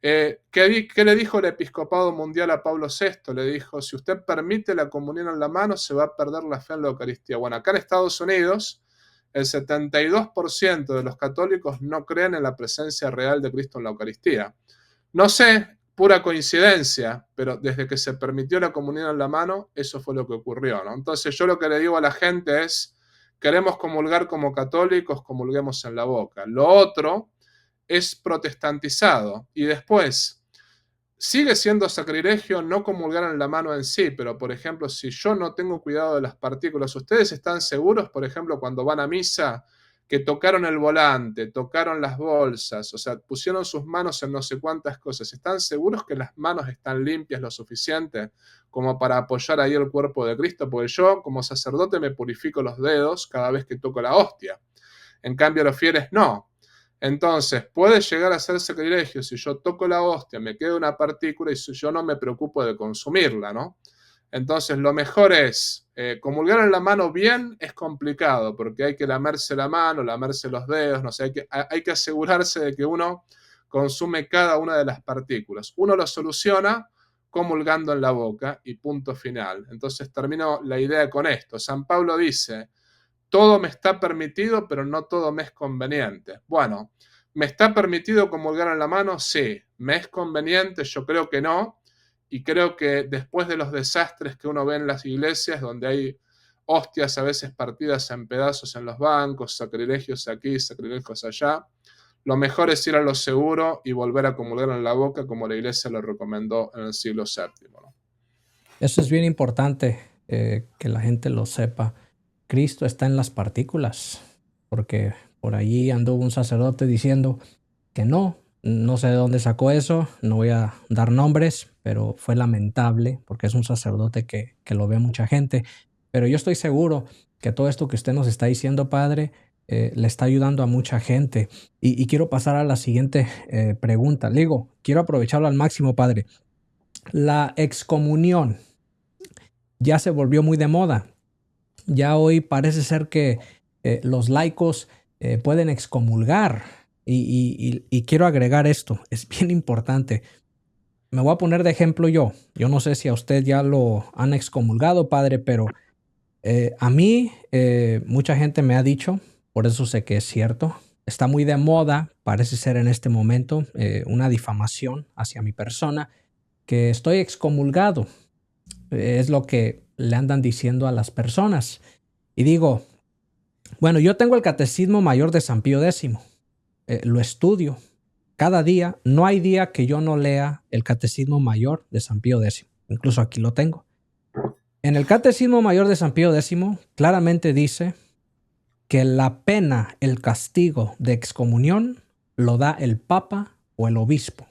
¿Qué le dijo el episcopado mundial a Pablo VI? Le dijo, si usted permite la comunión en la mano, se va a perder la fe en la Eucaristía. Bueno, acá en Estados Unidos, el 72% de los católicos no creen en la presencia real de Cristo en la Eucaristía. No sé, pura coincidencia, pero desde que se permitió la comunión en la mano, eso fue lo que ocurrió, ¿no? Entonces yo lo que le digo a la gente es, queremos comulgar como católicos, comulguemos en la boca. Lo otro es protestantizado. Y después, sigue siendo sacrilegio no comulgar en la mano en sí, pero por ejemplo, si yo no tengo cuidado de las partículas, ¿ustedes están seguros, por ejemplo, cuando van a misa, que tocaron el volante, tocaron las bolsas, o sea, pusieron sus manos en no sé cuántas cosas? ¿Están seguros que las manos están limpias lo suficiente como para apoyar ahí el cuerpo de Cristo? Porque yo, como sacerdote, me purifico los dedos cada vez que toco la hostia. En cambio, los fieles no. Entonces, puede llegar a ser sacrilegio si yo toco la hostia, me queda una partícula y si yo no me preocupo de consumirla, ¿no? Entonces, lo mejor es, comulgar en la mano bien es complicado, porque hay que lamerse la mano, lamerse los dedos, no sé, hay que asegurarse de que uno consume cada una de las partículas. Uno lo soluciona comulgando en la boca y punto final. Entonces, termino la idea con esto. San Pablo dice, todo me está permitido, pero no todo me es conveniente. Bueno, ¿me está permitido comulgar en la mano? Sí. ¿Me es conveniente? Yo creo que no. Y creo que después de los desastres que uno ve en las iglesias, donde hay hostias a veces partidas en pedazos en los bancos, sacrilegios aquí, sacrilegios allá, lo mejor es ir a lo seguro y volver a comulgar en la boca, como la iglesia lo recomendó en el siglo VII, ¿no? Eso es bien importante, que la gente lo sepa. Cristo está en las partículas, porque por allí anduvo un sacerdote diciendo que no sé de dónde sacó eso, no voy a dar nombres, pero fue lamentable porque es un sacerdote que lo ve mucha gente. Pero yo estoy seguro que todo esto que usted nos está diciendo, padre, le está ayudando a mucha gente. Y quiero pasar a la siguiente pregunta. Le digo, quiero aprovecharlo al máximo, padre. La excomunión ya se volvió muy de moda. Ya hoy parece ser que los laicos pueden excomulgar. Y quiero agregar esto, es bien importante. Me voy a poner de ejemplo yo. Yo no sé si a usted ya lo han excomulgado, padre, pero a mí mucha gente me ha dicho, por eso sé que es cierto, está muy de moda, parece ser en este momento, una difamación hacia mi persona, que estoy excomulgado. Es lo que le andan diciendo a las personas. Y digo, bueno, yo tengo el Catecismo Mayor de San Pío X. Lo estudio cada día. No hay día que yo no lea el Catecismo Mayor de San Pío X. Incluso aquí lo tengo. En el Catecismo Mayor de San Pío X claramente dice que la pena, el castigo de excomunión lo da el Papa o el Obispo.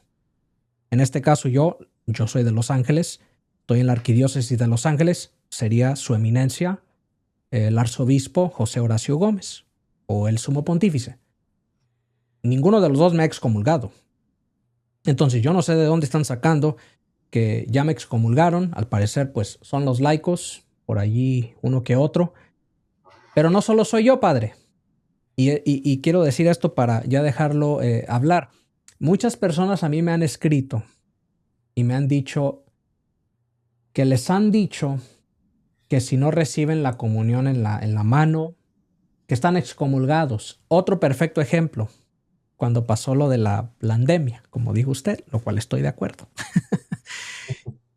En este caso yo soy de Los Ángeles, estoy en la Arquidiócesis de Los Ángeles, sería su eminencia, el arzobispo José Horacio Gómez o el sumo pontífice. Ninguno de los dos me ha excomulgado. Entonces yo no sé de dónde están sacando que ya me excomulgaron. Al parecer pues son los laicos, por allí uno que otro. Pero no solo soy yo, padre. Y quiero decir esto para ya dejarlo hablar. Muchas personas a mí me han escrito y me han dicho que les han dicho que si no reciben la comunión en la mano, que están excomulgados. Otro perfecto ejemplo, cuando pasó lo de la pandemia, como dijo usted, lo cual estoy de acuerdo.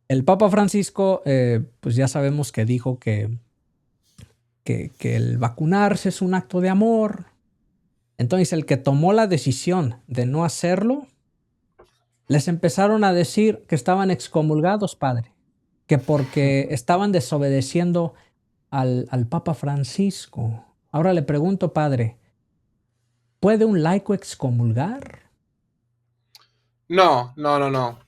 El Papa Francisco, pues ya sabemos que dijo que el vacunarse es un acto de amor. Entonces, el que tomó la decisión de no hacerlo, les empezaron a decir que estaban excomulgados, padre, que porque estaban desobedeciendo al Papa Francisco. Ahora le pregunto, padre, ¿puede un laico excomulgar? No, no, no, no.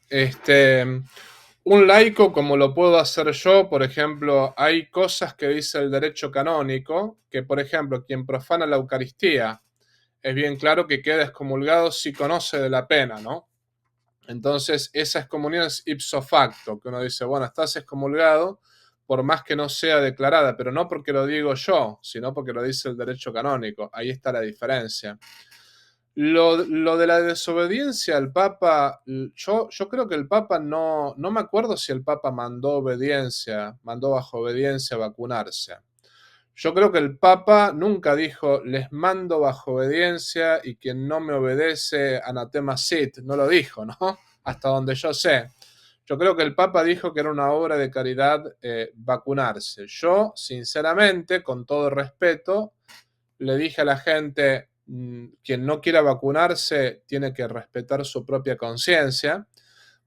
Un laico, como lo puedo hacer yo, por ejemplo, hay cosas que dice el derecho canónico, que por ejemplo, quien profana la Eucaristía, es bien claro que queda excomulgado si conoce de la pena, ¿no? Entonces, esa excomunión es ipso facto, que uno dice, bueno, estás excomulgado, por más que no sea declarada, pero no porque lo digo yo, sino porque lo dice el derecho canónico. Ahí está la diferencia. Lo de la desobediencia al Papa, yo creo que el Papa no me acuerdo si el Papa mandó bajo obediencia a vacunarse. Yo creo que el Papa nunca dijo, les mando bajo obediencia y quien no me obedece, anatema sit, no lo dijo, ¿no? Hasta donde yo sé. Yo creo que el Papa dijo que era una obra de caridad vacunarse. Yo, sinceramente, con todo respeto, le dije a la gente, quien no quiera vacunarse tiene que respetar su propia conciencia,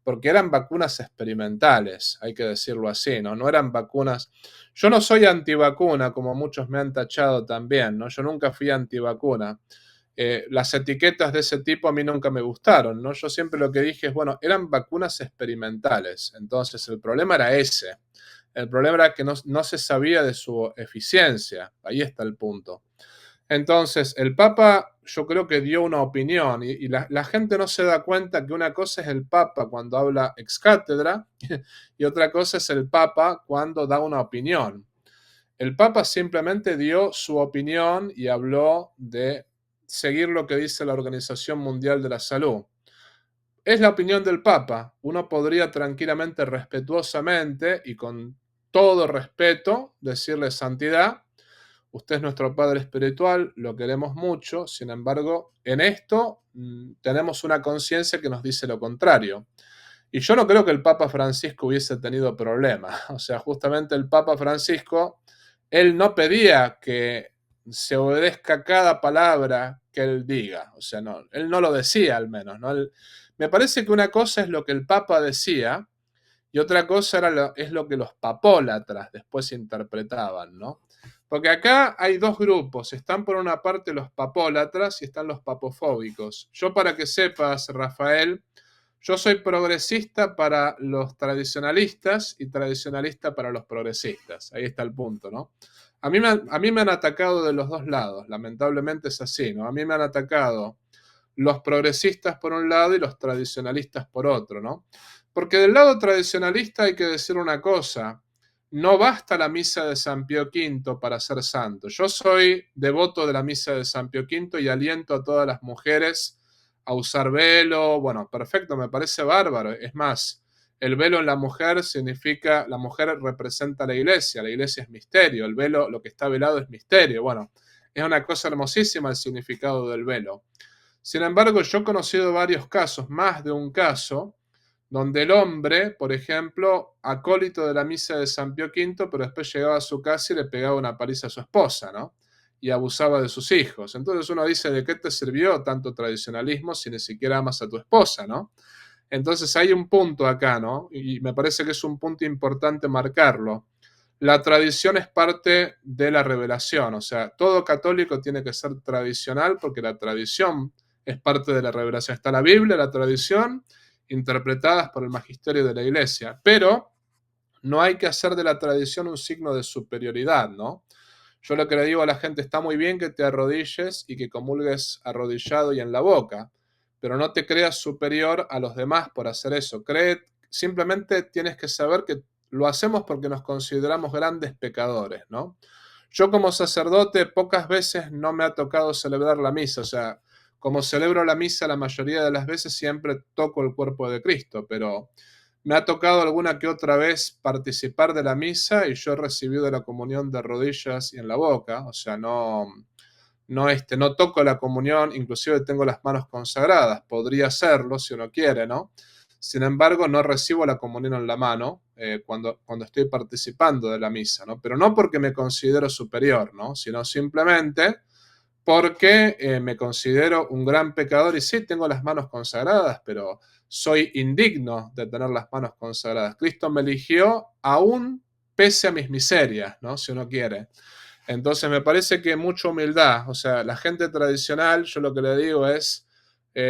porque eran vacunas experimentales, hay que decirlo así, ¿no? No eran vacunas. Yo no soy antivacuna, como muchos me han tachado también, ¿no? Yo nunca fui antivacuna. Las etiquetas de ese tipo a mí nunca me gustaron, ¿no? Yo siempre lo que dije es, bueno, eran vacunas experimentales, entonces el problema era ese. El problema era que no se sabía de su eficiencia, ahí está el punto. Entonces, el Papa yo creo que dio una opinión y la gente no se da cuenta que una cosa es el Papa cuando habla ex cátedra y otra cosa es el Papa cuando da una opinión. El Papa simplemente dio su opinión y habló de seguir lo que dice la Organización Mundial de la Salud. Es la opinión del Papa. Uno podría tranquilamente, respetuosamente y con todo respeto decirle santidad. Usted es nuestro Padre espiritual, lo queremos mucho, sin embargo, en esto tenemos una conciencia que nos dice lo contrario. Y yo no creo que el Papa Francisco hubiese tenido problemas. O sea, justamente el Papa Francisco, él no pedía que se obedezca cada palabra que él diga. O sea, no, él no lo decía al menos, ¿no? Me parece que una cosa es lo que el Papa decía y otra cosa es lo que los papólatras después interpretaban, ¿no? Porque acá hay dos grupos, están por una parte los papólatras y están los papofóbicos. Yo para que sepas, Rafael, yo soy progresista para los tradicionalistas y tradicionalista para los progresistas. Ahí está el punto, ¿no? A mí me han atacado de los dos lados, lamentablemente es así, ¿no? A mí me han atacado los progresistas por un lado y los tradicionalistas por otro, ¿no? Porque del lado tradicionalista hay que decir una cosa, no basta la misa de San Pío V para ser santo. Yo soy devoto de la misa de San Pío V y aliento a todas las mujeres a usar velo. Bueno, perfecto, me parece bárbaro. Es más, el velo en la mujer significa, la mujer representa la iglesia es misterio, el velo, lo que está velado es misterio. Bueno, es una cosa hermosísima el significado del velo. Sin embargo, yo he conocido varios casos, más de un caso, donde el hombre, por ejemplo, acólito de la misa de San Pío V, pero después llegaba a su casa y le pegaba una paliza a su esposa, ¿no? Y abusaba de sus hijos. Entonces uno dice, ¿de qué te sirvió tanto tradicionalismo si ni siquiera amas a tu esposa, ¿no? Entonces hay un punto acá, ¿no? Y me parece que es un punto importante marcarlo. La tradición es parte de la revelación, o sea, todo católico tiene que ser tradicional porque la tradición es parte de la revelación. Está la Biblia, la tradición, interpretadas por el magisterio de la Iglesia, pero no hay que hacer de la tradición un signo de superioridad, ¿no? Yo lo que le digo a la gente, está muy bien que te arrodilles y que comulgues arrodillado y en la boca, pero no te creas superior a los demás por hacer eso. Simplemente tienes que saber que lo hacemos porque nos consideramos grandes pecadores, ¿no? Yo como sacerdote pocas veces no me ha tocado celebrar la misa, o sea, como celebro la misa la mayoría de las veces siempre toco el cuerpo de Cristo, pero me ha tocado alguna que otra vez participar de la misa y yo he recibido la comunión de rodillas y en la boca, o sea, no toco la comunión, inclusive tengo las manos consagradas, podría hacerlo si uno quiere, ¿no? Sin embargo, no recibo la comunión en la mano cuando estoy participando de la misa, ¿no? Pero no porque me considero superior, ¿no? Sino simplemente porque me considero un gran pecador y sí, tengo las manos consagradas, pero soy indigno de tener las manos consagradas. Cristo me eligió aún pese a mis miserias, ¿no? Si uno quiere. Entonces me parece que mucha humildad, o sea, la gente tradicional, yo lo que le digo es,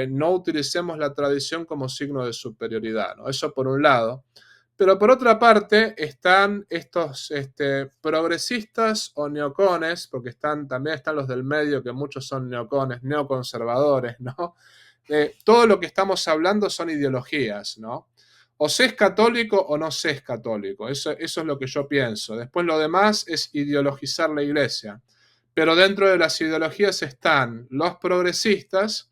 no utilicemos la tradición como signo de superioridad, ¿no? Eso por un lado. Pero por otra parte están estos progresistas o neocones, porque también están los del medio, que muchos son neocones, neoconservadores, ¿no? Todo lo que estamos hablando son ideologías, ¿no? O se es católico o no se es católico. Eso es lo que yo pienso. Después lo demás es ideologizar la iglesia. Pero dentro de las ideologías están los progresistas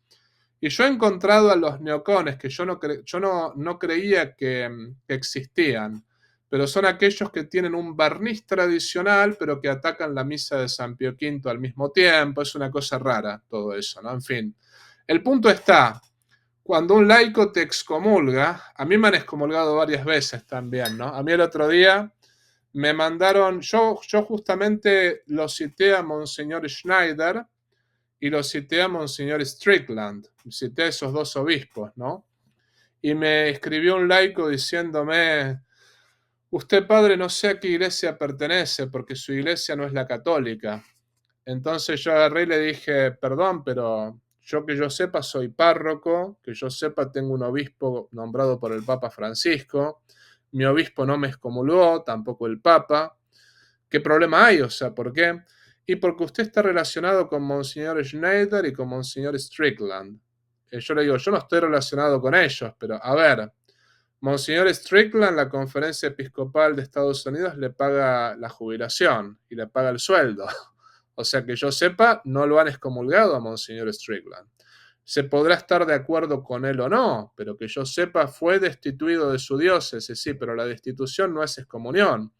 y yo he encontrado a los neocones que yo no creía que existían, pero son aquellos que tienen un barniz tradicional, pero que atacan la misa de San Pío V al mismo tiempo. Es una cosa rara todo eso, ¿no? En fin, el punto está, cuando un laico te excomulga, a mí me han excomulgado varias veces también, ¿no? A mí el otro día me mandaron, yo justamente lo cité a Monseñor Schneider y lo cité a Monseñor Strickland, cité a esos dos obispos, ¿no? Y me escribió un laico diciéndome, usted padre no sé a qué iglesia pertenece porque su iglesia no es la católica. Entonces yo agarré y le dije, perdón, pero yo que yo sepa soy párroco, que yo sepa tengo un obispo nombrado por el Papa Francisco, mi obispo no me excomulgó, tampoco el Papa. ¿Qué problema hay? O sea, ¿por qué? Y porque usted está relacionado con Monseñor Schneider y con Monseñor Strickland. Yo le digo, yo no estoy relacionado con ellos, pero a ver, Monseñor Strickland, la Conferencia Episcopal de Estados Unidos, le paga la jubilación y le paga el sueldo. O sea, que yo sepa, no lo han excomulgado a Monseñor Strickland. Se podrá estar de acuerdo con él o no, pero que yo sepa, fue destituido de su diócesis, sí, pero la destitución no es excomunión.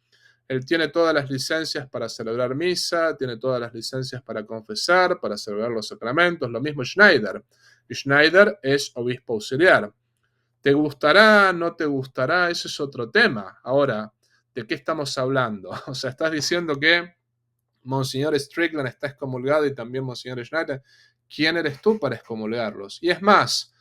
Él tiene todas las licencias para celebrar misa, tiene todas las licencias para confesar, para celebrar los sacramentos, lo mismo Schneider. Schneider es obispo auxiliar. ¿Te gustará, no te gustará? Ese es otro tema. Ahora, ¿de qué estamos hablando? O sea, estás diciendo que Monseñor Strickland está excomulgado y también Monseñor Schneider. ¿Quién eres tú para excomulgarlos? Y es más,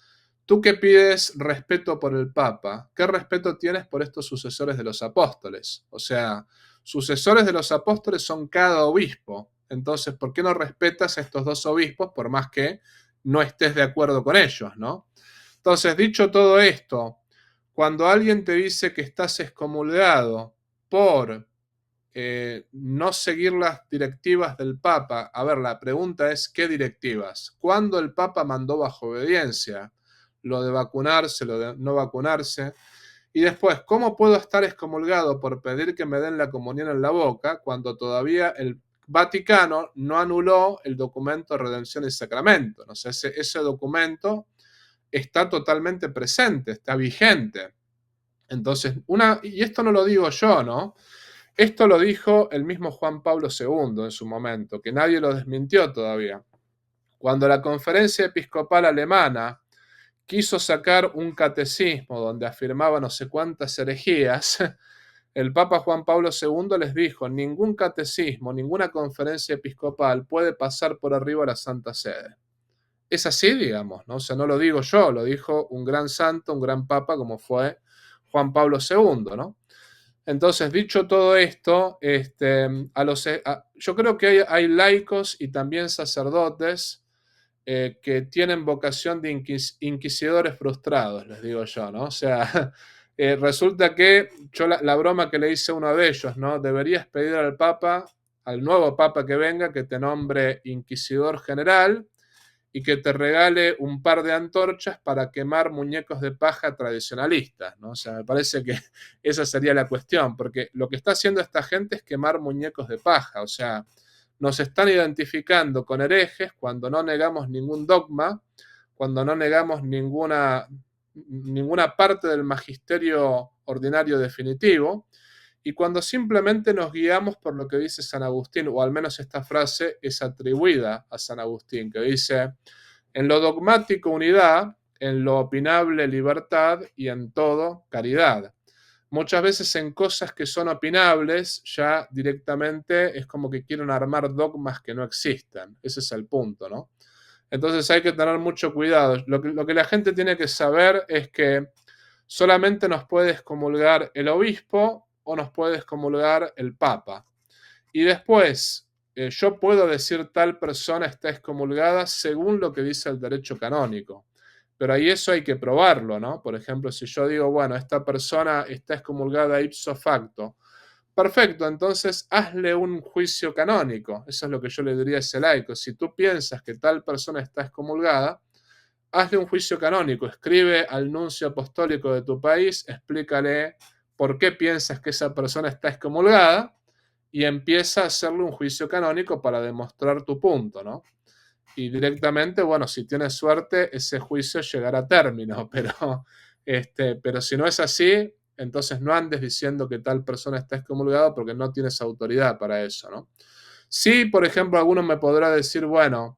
tú que pides respeto por el Papa, ¿qué respeto tienes por estos sucesores de los apóstoles? O sea, sucesores de los apóstoles son cada obispo. Entonces, ¿por qué no respetas a estos dos obispos por más que no estés de acuerdo con ellos, ¿no? Entonces, dicho todo esto, cuando alguien te dice que estás excomulgado por no seguir las directivas del Papa, a ver, la pregunta es, ¿qué directivas? ¿Cuándo el Papa mandó bajo obediencia? Lo de vacunarse, lo de no vacunarse. Y después, ¿cómo puedo estar excomulgado por pedir que me den la comunión en la boca cuando todavía el Vaticano no anuló el documento de redención y sacramento? ¿No? O sea, ese documento está totalmente presente, está vigente. Entonces, y esto no lo digo yo, ¿no? Esto lo dijo el mismo Juan Pablo II en su momento, que nadie lo desmintió todavía. Cuando la Conferencia Episcopal Alemana quiso sacar un catecismo donde afirmaba no sé cuántas herejías, el Papa Juan Pablo II les dijo, ningún catecismo, ninguna conferencia episcopal puede pasar por arriba a la Santa Sede. Es así, digamos, ¿no? O sea, no lo digo yo, lo dijo un gran santo, un gran papa como fue Juan Pablo II, ¿no? Entonces, dicho todo esto, yo creo que hay laicos y también sacerdotes que tienen vocación de inquisidores frustrados, les digo yo, ¿no? O sea, resulta que yo la broma que le hice a uno de ellos, ¿no? Deberías pedir al Papa, al nuevo Papa que venga, que te nombre inquisidor general y que te regale un par de antorchas para quemar muñecos de paja tradicionalistas, ¿no? O sea, me parece que esa sería la cuestión, porque lo que está haciendo esta gente es quemar muñecos de paja, o sea, nos están identificando con herejes cuando no negamos ningún dogma, cuando no negamos ninguna parte del magisterio ordinario definitivo, y cuando simplemente nos guiamos por lo que dice San Agustín, o al menos esta frase es atribuida a San Agustín, que dice, en lo dogmático unidad, en lo opinable libertad y en todo caridad. Muchas veces en cosas que son opinables ya directamente es como que quieren armar dogmas que no existen. Ese es el punto, ¿no? Entonces hay que tener mucho cuidado. Lo que la gente tiene que saber es que solamente nos puede excomulgar el obispo o nos puede excomulgar el papa. Y después, yo puedo decir tal persona está excomulgada según lo que dice el derecho canónico. Pero ahí eso hay que probarlo, ¿no? Por ejemplo, si yo digo, bueno, esta persona está excomulgada ipso facto, perfecto, entonces hazle un juicio canónico. Eso es lo que yo le diría a ese laico. Si tú piensas que tal persona está excomulgada, hazle un juicio canónico. Escribe al nuncio apostólico de tu país, explícale por qué piensas que esa persona está excomulgada y empieza a hacerle un juicio canónico para demostrar tu punto, ¿no? Y directamente, bueno, si tienes suerte, ese juicio llegará a término, pero si no es así, entonces no andes diciendo que tal persona está excomulgada porque no tienes autoridad para eso, ¿no? Sí, por ejemplo, alguno me podrá decir, bueno,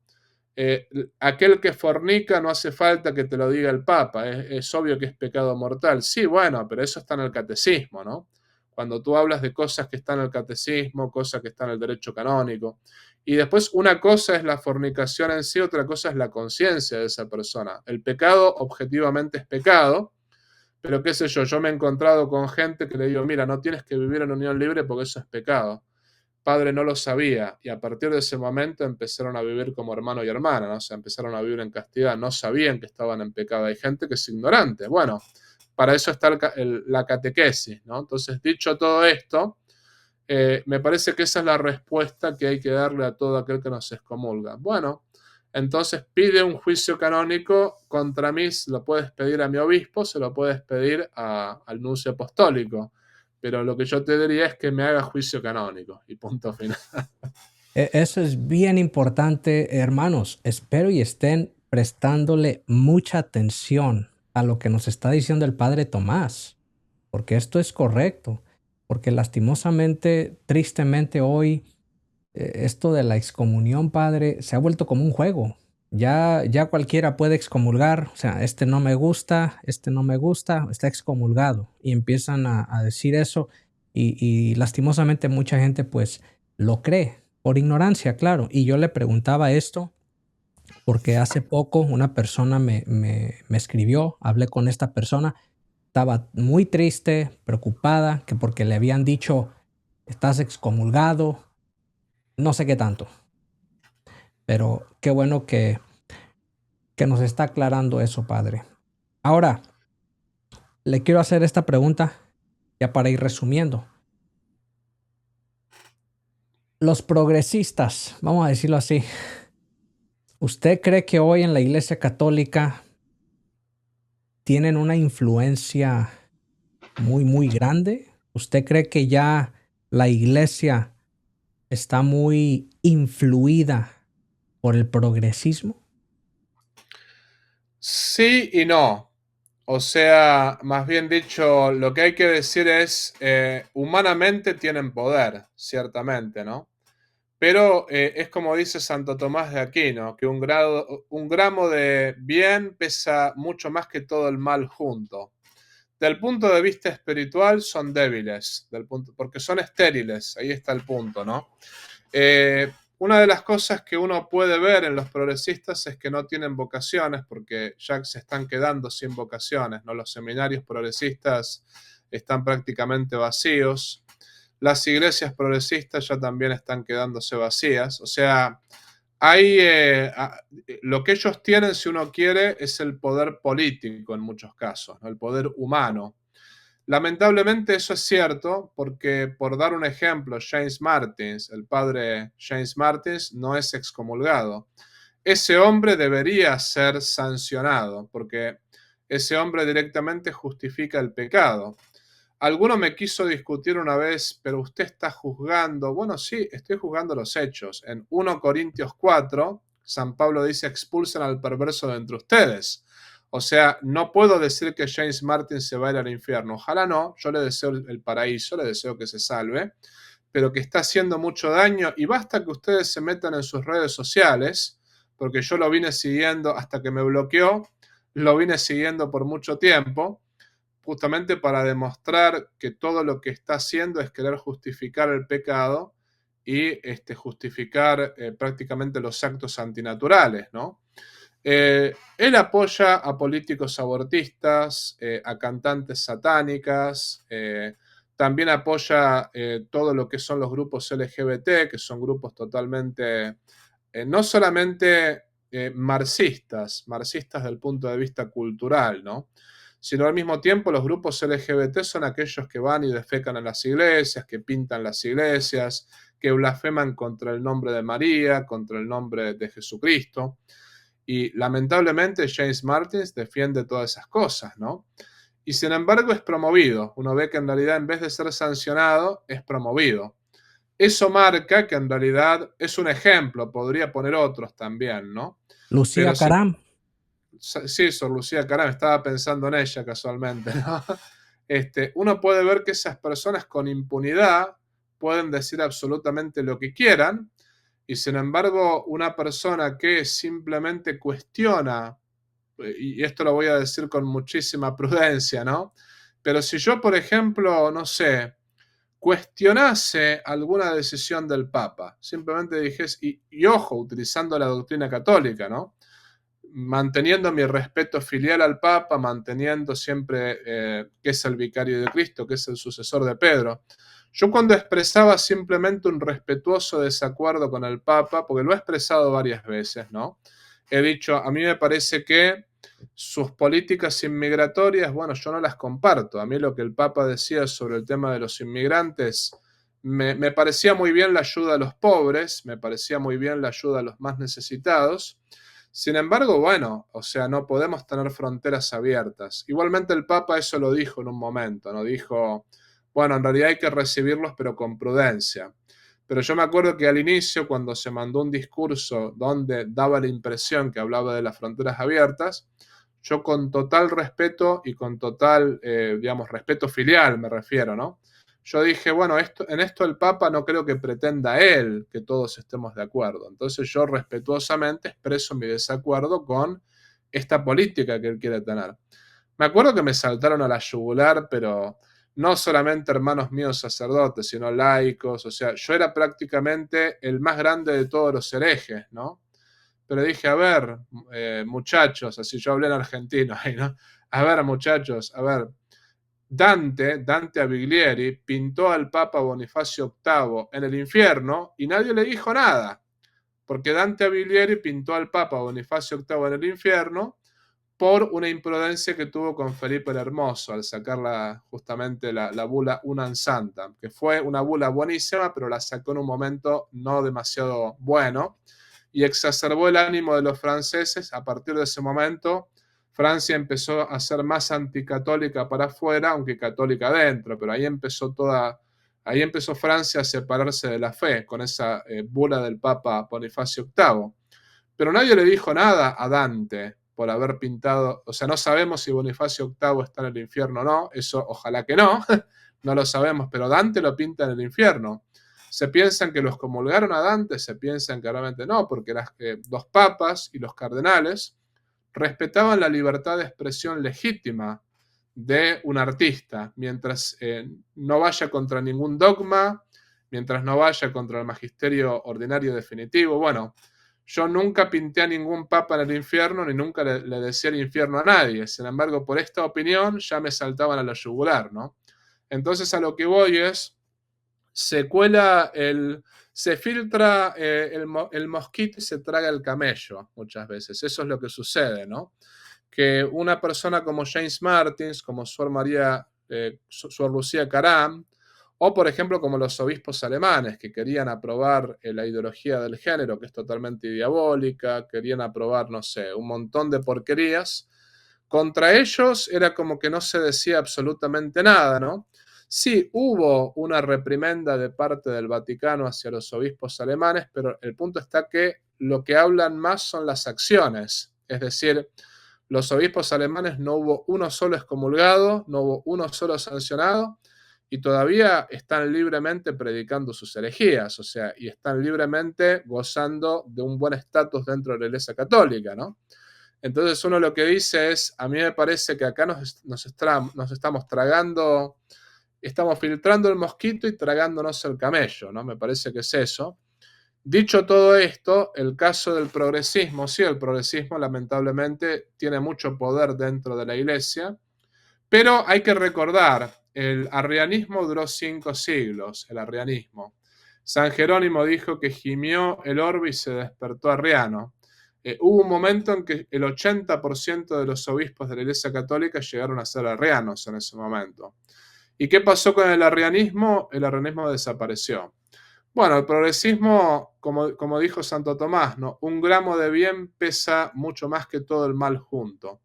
aquel que fornica no hace falta que te lo diga el Papa, es obvio que es pecado mortal. Sí, bueno, pero eso está en el catecismo, ¿no? Cuando tú hablas de cosas que están en el catecismo, cosas que están en el derecho canónico. Y después una cosa es la fornicación en sí, otra cosa es la conciencia de esa persona. El pecado objetivamente es pecado, pero qué sé yo me he encontrado con gente que le digo, mira, no tienes que vivir en unión libre porque eso es pecado. Padre no lo sabía y a partir de ese momento empezaron a vivir como hermano y hermana, ¿no? O sea, empezaron a vivir en castidad, no sabían que estaban en pecado. Hay gente que es ignorante. Bueno, para eso está la catequesis, ¿no? Entonces, dicho todo esto, me parece que esa es la respuesta que hay que darle a todo aquel que nos excomulga. Bueno, entonces pide un juicio canónico contra mí, lo puedes pedir a mi obispo, se lo puedes pedir al nuncio apostólico, pero lo que yo te diría es que me haga juicio canónico y punto final. Eso es bien importante, hermanos. Espero y estén prestándole mucha atención a lo que nos está diciendo el padre Tomás, porque esto es correcto, porque lastimosamente, tristemente hoy, esto de la excomunión, padre, se ha vuelto como un juego. Ya cualquiera puede excomulgar, o sea, este no me gusta, este no me gusta, está excomulgado. Y empiezan a decir eso y lastimosamente mucha gente pues lo cree, por ignorancia, claro. Y yo le preguntaba esto porque hace poco una persona me escribió, hablé con esta persona, estaba muy triste, preocupada, que porque le habían dicho, estás excomulgado, no sé qué tanto. Pero qué bueno que nos está aclarando eso, Padre. Ahora, le quiero hacer esta pregunta ya para ir resumiendo. Los progresistas, vamos a decirlo así, ¿usted cree que hoy en la Iglesia Católica tienen una influencia muy grande? ¿Usted cree que ya la Iglesia está muy influida por el progresismo? Sí y no. O sea, más bien dicho, lo que hay que decir es, humanamente tienen poder, ciertamente, ¿no? Pero es como dice Santo Tomás de Aquino, que un gramo de bien pesa mucho más que todo el mal junto. Del punto de vista espiritual son débiles, porque son estériles, ahí está el punto, ¿no? Una de las cosas que uno puede ver en los progresistas es que no tienen vocaciones, porque ya se están quedando sin vocaciones, ¿no? Los seminarios progresistas están prácticamente vacíos. Las iglesias progresistas ya también están quedándose vacías. O sea, hay, lo que ellos tienen, si uno quiere, es el poder político en muchos casos, ¿no? El poder humano. Lamentablemente eso es cierto porque, por dar un ejemplo, James Martins, el padre James Martins, no es excomulgado. Ese hombre debería ser sancionado porque ese hombre directamente justifica el pecado. Alguno me quiso discutir una vez, pero usted está juzgando. Bueno, sí, estoy juzgando los hechos. En 1 Corintios 4, San Pablo dice, expulsen al perverso de entre ustedes. O sea, no puedo decir que James Martin se va a ir al infierno. Ojalá no, yo le deseo el paraíso, le deseo que se salve, pero que está haciendo mucho daño y basta que ustedes se metan en sus redes sociales, porque yo lo vine siguiendo hasta que me bloqueó, lo vine siguiendo por mucho tiempo, justamente para demostrar que todo lo que está haciendo es querer justificar el pecado y justificar prácticamente los actos antinaturales, ¿no? Él apoya a políticos abortistas, a cantantes satánicas, también apoya todo lo que son los grupos LGBT, que son grupos totalmente, no solamente marxistas del punto de vista cultural, ¿no? Sino al mismo tiempo los grupos LGBT son aquellos que van y defecan en las iglesias, que pintan las iglesias, que blasfeman contra el nombre de María, contra el nombre de Jesucristo. Y lamentablemente James Martins defiende todas esas cosas, ¿no? Y sin embargo es promovido. Uno ve que en realidad en vez de ser sancionado, es promovido. Eso marca que en realidad es un ejemplo, podría poner otros también, ¿no? Pero Lucía si, Caram. sí, Sor Lucía Caram, estaba pensando en ella casualmente, ¿no? Uno puede ver que esas personas con impunidad pueden decir absolutamente lo que quieran, y sin embargo una persona que simplemente cuestiona, y esto lo voy a decir con muchísima prudencia, ¿no? Pero si yo, por ejemplo, no sé, cuestionase alguna decisión del Papa, simplemente dijese, y ojo, utilizando la doctrina católica, ¿no? Manteniendo mi respeto filial al Papa, manteniendo siempre que es el vicario de Cristo, que es el sucesor de Pedro. Yo cuando expresaba simplemente un respetuoso desacuerdo con el Papa, porque lo he expresado varias veces, ¿no? He dicho, a mí me parece que sus políticas inmigratorias, bueno, yo no las comparto. A mí lo que el Papa decía sobre el tema de los inmigrantes, me parecía muy bien la ayuda a los pobres, me parecía muy bien la ayuda a los más necesitados. Sin embargo, bueno, o sea, no podemos tener fronteras abiertas. Igualmente el Papa eso lo dijo en un momento, ¿no? Dijo, bueno, en realidad hay que recibirlos, pero con prudencia. Pero yo me acuerdo que al inicio, cuando se mandó un discurso donde daba la impresión que hablaba de las fronteras abiertas, yo con total respeto y con total, digamos, respeto filial me refiero, ¿no? Yo dije, bueno, en esto el Papa no creo que pretenda él que todos estemos de acuerdo. Entonces yo respetuosamente expreso mi desacuerdo con esta política que él quiere tener. Me acuerdo que me saltaron a la yugular, pero no solamente hermanos míos sacerdotes, sino laicos. O sea, yo era prácticamente el más grande de todos los herejes, ¿no? Pero dije, a ver, muchachos, así yo hablé en argentino ahí, ¿no? A ver, muchachos, a ver, Dante Alighieri pintó al Papa Bonifacio VIII en el infierno y nadie le dijo nada, porque Dante Alighieri pintó al Papa Bonifacio VIII en el infierno por una imprudencia que tuvo con Felipe el Hermoso al sacar justamente la bula Unam Santa, que fue una bula buenísima, pero la sacó en un momento no demasiado bueno y exacerbó el ánimo de los franceses. A partir de ese momento, Francia empezó a ser más anticatólica para afuera, aunque católica adentro, pero ahí empezó Francia a separarse de la fe con esa bula del Papa Bonifacio VIII. Pero nadie le dijo nada a Dante por haber pintado, o sea, no sabemos si Bonifacio VIII está en el infierno o no, eso ojalá que no, no lo sabemos, pero Dante lo pinta en el infierno. Se piensan que los comulgaron a Dante, se piensan que realmente no, porque los papas y los cardenales respetaban la libertad de expresión legítima de un artista, mientras no vaya contra ningún dogma, mientras no vaya contra el magisterio ordinario definitivo. Bueno, yo nunca pinté a ningún papa en el infierno, ni nunca le decía el infierno a nadie. Sin embargo, por esta opinión ya me saltaban a la yugular, ¿no? Entonces a lo que voy es, se filtra el mosquito y se traga el camello muchas veces. Eso es lo que sucede, ¿no? Que una persona como James Martins, como Suor María, Suor Lucía Caram, o por ejemplo como los obispos alemanes que querían aprobar la ideología del género, que es totalmente diabólica, querían aprobar, no sé, un montón de porquerías. Contra ellos era como que no se decía absolutamente nada, ¿no? Sí, hubo una reprimenda de parte del Vaticano hacia los obispos alemanes, pero el punto está que lo que hablan más son las acciones. Es decir, los obispos alemanes no hubo uno solo excomulgado, no hubo uno solo sancionado, y todavía están libremente predicando sus herejías, o sea, y están libremente gozando de un buen estatus dentro de la Iglesia Católica, ¿no? Entonces uno lo que dice es, a mí me parece que acá nos estamos tragando, estamos filtrando el mosquito y tragándonos el camello, ¿no? Me parece que es eso. Dicho todo esto, el caso del progresismo, sí, el progresismo lamentablemente tiene mucho poder dentro de la Iglesia, pero hay que recordar, el arrianismo duró 5 siglos, el arrianismo. San Jerónimo dijo que gimió el orbe y se despertó arriano. Hubo un momento en que el 80% de los obispos de la Iglesia Católica llegaron a ser arrianos en ese momento. ¿Y qué pasó con el arrianismo? El arrianismo desapareció. Bueno, el progresismo, como dijo Santo Tomás, ¿no? Un gramo de bien pesa mucho más que todo el mal junto.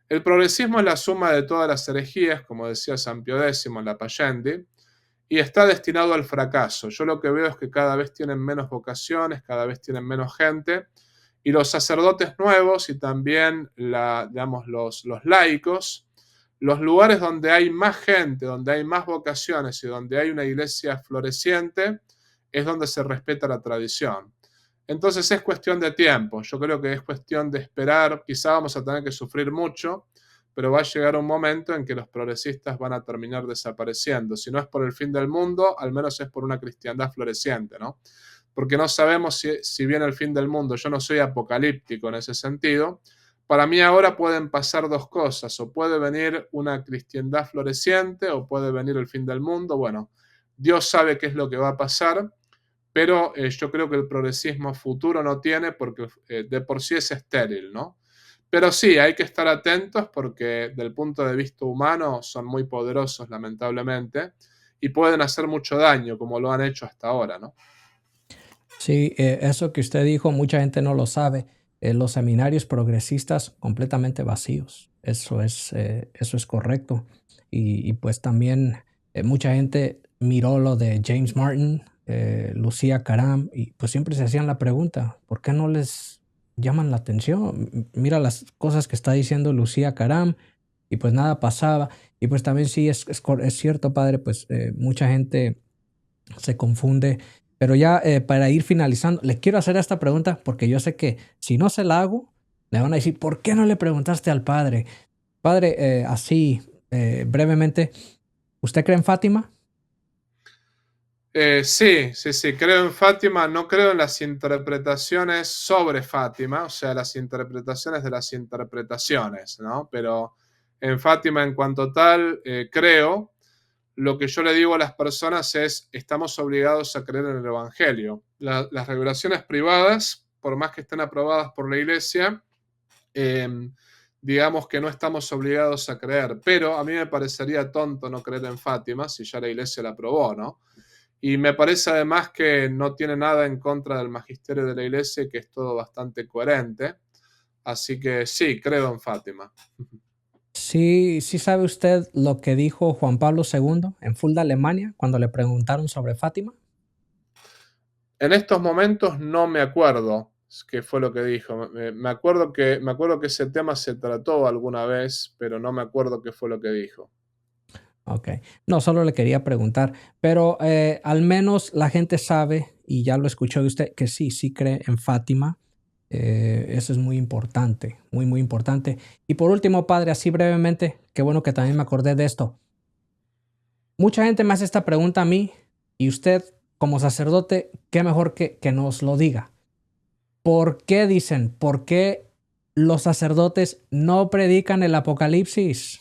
El progresismo es la suma de todas las herejías, como decía San Pío X en la Pascendi, y está destinado al fracaso. Yo lo que veo es que cada vez tienen menos vocaciones, cada vez tienen menos gente, y los sacerdotes nuevos y también digamos, los laicos, los lugares donde hay más gente, donde hay más vocaciones y donde hay una iglesia floreciente, es donde se respeta la tradición. Entonces es cuestión de tiempo, yo creo que es cuestión de esperar, quizá vamos a tener que sufrir mucho, pero va a llegar un momento en que los progresistas van a terminar desapareciendo. Si no es por el fin del mundo, al menos es por una cristiandad floreciente, ¿no? Porque no sabemos si viene el fin del mundo. Yo no soy apocalíptico en ese sentido. Para mí ahora pueden pasar dos cosas, o puede venir una cristiandad floreciente o puede venir el fin del mundo. Bueno, Dios sabe qué es lo que va a pasar, pero yo creo que el progresismo futuro no tiene porque de por sí es estéril, ¿no? Pero sí, hay que estar atentos porque del punto de vista humano son muy poderosos, lamentablemente, y pueden hacer mucho daño, como lo han hecho hasta ahora, ¿no? Sí, eso que usted dijo, mucha gente no lo sabe. Los seminarios progresistas completamente vacíos. Eso es correcto. Y pues también mucha gente miró lo de James Martin, Lucía Caram, y pues siempre se hacían la pregunta, ¿por qué no les llaman la atención? Mira las cosas que está diciendo Lucía Caram, y pues nada pasaba. Y pues también sí, es cierto, padre, pues mucha gente se confunde. Pero ya para ir finalizando, le quiero hacer esta pregunta porque yo sé que si no se la hago, le van a decir, ¿por qué no le preguntaste al padre? Padre, así brevemente, ¿usted cree en Fátima? Sí, sí, sí, creo en Fátima, no creo en las interpretaciones sobre Fátima, o sea, las interpretaciones de las interpretaciones, ¿no? Pero en Fátima en cuanto tal, creo. Lo que yo le digo a las personas es, estamos obligados a creer en el Evangelio. Las revelaciones privadas, por más que estén aprobadas por la Iglesia, digamos que no estamos obligados a creer, pero a mí me parecería tonto no creer en Fátima si ya la Iglesia la aprobó, ¿no? Y me parece además que no tiene nada en contra del magisterio de la Iglesia y que es todo bastante coherente. Así que sí, creo en Fátima. Sí, sí sabe usted lo que dijo Juan Pablo II en Fulda, Alemania, cuando le preguntaron sobre Fátima. En estos momentos no me acuerdo qué fue lo que dijo. Me acuerdo que ese tema se trató alguna vez, pero no me acuerdo qué fue lo que dijo. Ok. No, solo le quería preguntar, pero al menos la gente sabe, y ya lo escuchó de usted, que sí, sí cree en Fátima. Eso es muy importante, muy, muy importante. Y por último, padre, así brevemente, qué bueno que también me acordé de esto. Mucha gente me hace esta pregunta a mí y usted, como sacerdote, qué mejor que nos lo diga. ¿Por qué dicen? ¿Por qué los sacerdotes no predican el Apocalipsis?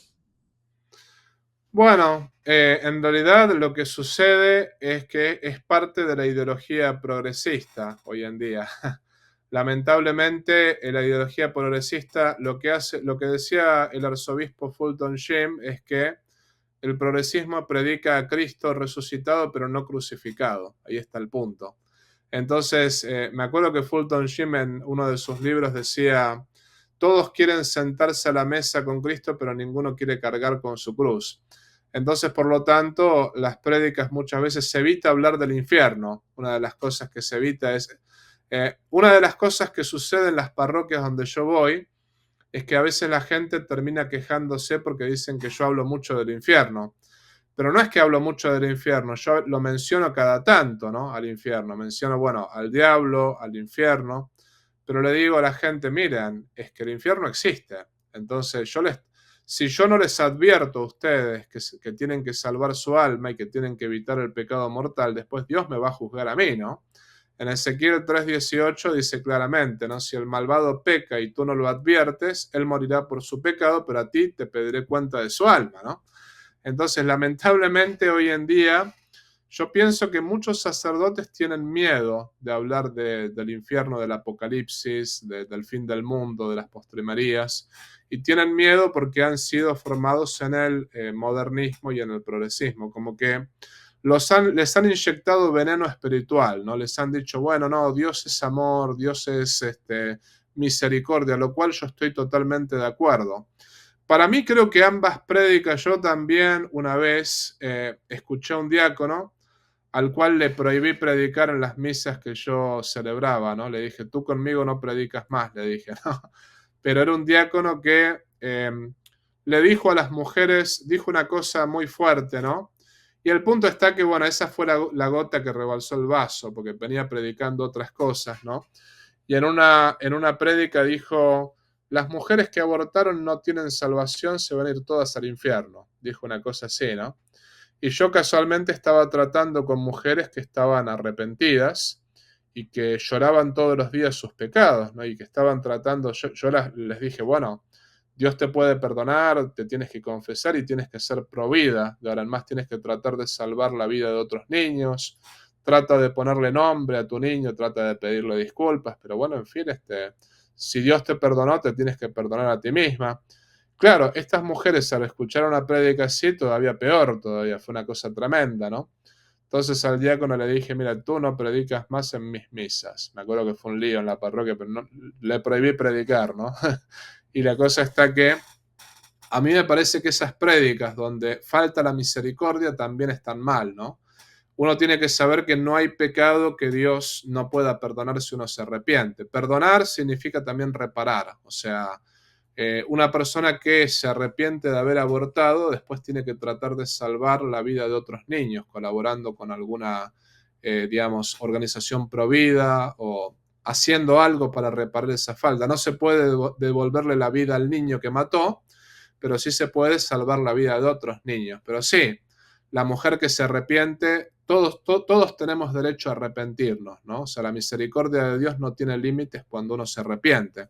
Bueno, en realidad lo que sucede es que es parte de la ideología progresista hoy en día. Lamentablemente, la ideología progresista lo que hace, lo que decía el arzobispo Fulton Sheen es que el progresismo predica a Cristo resucitado pero no crucificado. Ahí está el punto. Entonces, me acuerdo que Fulton Sheen en uno de sus libros decía, todos quieren sentarse a la mesa con Cristo, pero ninguno quiere cargar con su cruz. Entonces, por lo tanto, las prédicas muchas veces se evita hablar del infierno. Una de las cosas que se evita es... una de las cosas que sucede en las parroquias donde yo voy es que a veces la gente termina quejándose porque dicen que yo hablo mucho del infierno. Pero no es que hablo mucho del infierno, yo lo menciono cada tanto, ¿no? Al infierno. Menciono, bueno, al diablo, al infierno, pero le digo a la gente, miren, es que el infierno existe. Entonces, si yo no les advierto a ustedes que tienen que salvar su alma y que tienen que evitar el pecado mortal, después Dios me va a juzgar a mí, ¿no? En Ezequiel 3:18 dice claramente, ¿no? Si el malvado peca y tú no lo adviertes, él morirá por su pecado, pero a ti te pediré cuenta de su alma, ¿no? Entonces, lamentablemente, hoy en día, yo pienso que muchos sacerdotes tienen miedo de hablar del infierno, del apocalipsis, del fin del mundo, de las postrimerías, y tienen miedo porque han sido formados en el modernismo y en el progresismo, como que les han inyectado veneno espiritual, ¿no? Les han dicho, bueno, no, Dios es amor, Dios es misericordia, lo cual yo estoy totalmente de acuerdo. Para mí creo que ambas prédicas, yo también una vez escuché a un diácono al cual le prohibí predicar en las misas que yo celebraba, ¿no? Le dije, tú conmigo no predicas más, le dije, ¿no? Pero era un diácono que le dijo a las mujeres, dijo una cosa muy fuerte, ¿no? Y el punto está que, bueno, esa fue la gota que rebalsó el vaso, porque venía predicando otras cosas, ¿no? Y en una prédica dijo, las mujeres que abortaron no tienen salvación, se van a ir todas al infierno. Dijo una cosa así, ¿no? Y yo casualmente estaba tratando con mujeres que estaban arrepentidas y que lloraban todos los días sus pecados, ¿no? Y que estaban tratando, les dije, bueno, Dios te puede perdonar, te tienes que confesar y tienes que ser provida. De ahora en más tienes que tratar de salvar la vida de otros niños. Trata de ponerle nombre a tu niño, trata de pedirle disculpas, pero bueno, en fin, si Dios te perdonó, te tienes que perdonar a ti misma. Claro, estas mujeres al escuchar una prédica así, todavía peor, todavía fue una cosa tremenda, ¿no? Entonces al diácono le dije, mira, tú no predicas más en mis misas. Me acuerdo que fue un lío en la parroquia, pero no, le prohibí predicar, ¿no? Y la cosa está que a mí me parece que esas prédicas donde falta la misericordia también están mal, ¿no? Uno tiene que saber que no hay pecado que Dios no pueda perdonar si uno se arrepiente. Perdonar significa también reparar, o sea, una persona que se arrepiente de haber abortado después tiene que tratar de salvar la vida de otros niños, colaborando con alguna, digamos, organización provida o haciendo algo para reparar esa falta. No se puede devolverle la vida al niño que mató, pero sí se puede salvar la vida de otros niños. Pero sí, la mujer que se arrepiente, todos tenemos derecho a arrepentirnos, ¿no? O sea, la misericordia de Dios no tiene límites cuando uno se arrepiente.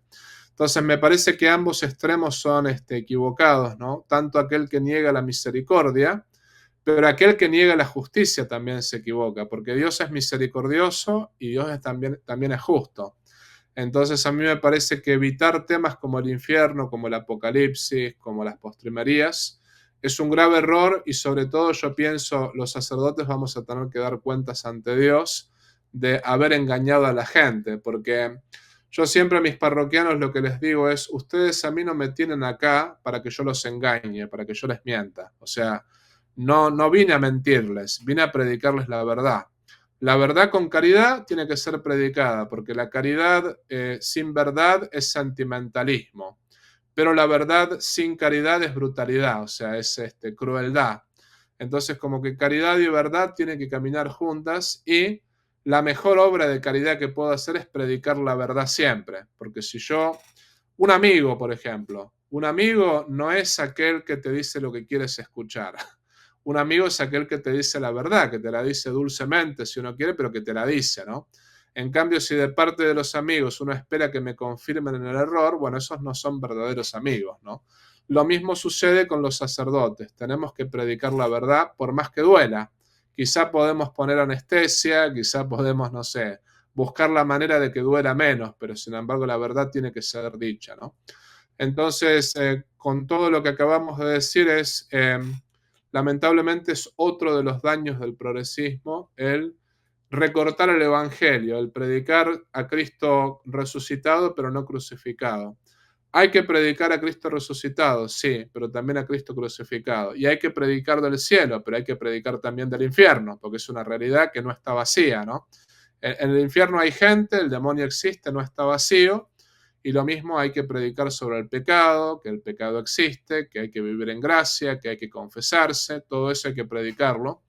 Entonces, me parece que ambos extremos son equivocados, ¿no? Tanto aquel que niega la misericordia, pero aquel que niega la justicia también se equivoca, porque Dios es misericordioso y Dios también es justo. Entonces a mí me parece que evitar temas como el infierno, como el apocalipsis, como las postrimerías, es un grave error y sobre todo yo pienso los sacerdotes vamos a tener que dar cuentas ante Dios de haber engañado a la gente, porque yo siempre a mis parroquianos lo que les digo es, ustedes a mí no me tienen acá para que yo los engañe, para que yo les mienta. O sea, no vine a mentirles, vine a predicarles la verdad. La verdad con caridad tiene que ser predicada, porque la caridad sin verdad es sentimentalismo, pero la verdad sin caridad es brutalidad, o sea, es crueldad. Entonces, como que caridad y verdad tienen que caminar juntas, y la mejor obra de caridad que puedo hacer es predicar la verdad siempre. Porque si yo, un amigo, por ejemplo, un amigo no es aquel que te dice lo que quieres escuchar. Un amigo es aquel que te dice la verdad, que te la dice dulcemente si uno quiere, pero que te la dice, ¿no? En cambio, si de parte de los amigos uno espera que me confirmen en el error, bueno, esos no son verdaderos amigos, ¿no? Lo mismo sucede con los sacerdotes. Tenemos que predicar la verdad por más que duela. Quizá podemos poner anestesia, quizá podemos, no sé, buscar la manera de que duela menos, pero sin embargo la verdad tiene que ser dicha, ¿no? Entonces, con todo lo que acabamos de decir lamentablemente es otro de los daños del progresismo, el recortar el evangelio, el predicar a Cristo resucitado pero no crucificado. Hay que predicar a Cristo resucitado, sí, pero también a Cristo crucificado. Y hay que predicar del cielo, pero hay que predicar también del infierno, porque es una realidad que no está vacía, ¿no? En el infierno hay gente, el demonio existe, no está vacío. Y lo mismo hay que predicar sobre el pecado, que el pecado existe, que hay que vivir en gracia, que hay que confesarse, todo eso hay que predicarlo,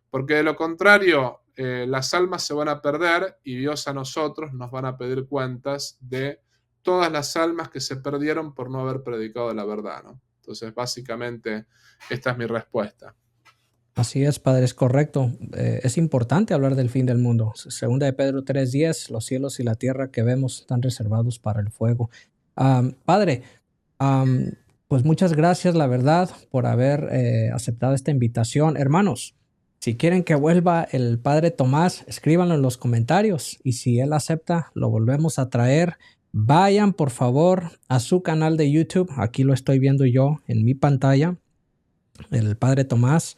porque de lo contrario las almas se van a perder y Dios a nosotros nos van a pedir cuentas de todas las almas que se perdieron por no haber predicado la verdad, ¿no? Entonces, básicamente, esta es mi respuesta. Así es, Padre, es correcto. Es importante hablar del fin del mundo. Segunda de Pedro 3:10, los cielos y la tierra que vemos están reservados para el fuego. Padre, am, pues muchas gracias, la verdad, por haber aceptado esta invitación. Hermanos, si quieren que vuelva el Padre Tomás, escríbanlo en los comentarios y si él acepta, lo volvemos a traer. Vayan, por favor, a su canal de YouTube. Aquí lo estoy viendo yo en mi pantalla. El Padre Tomás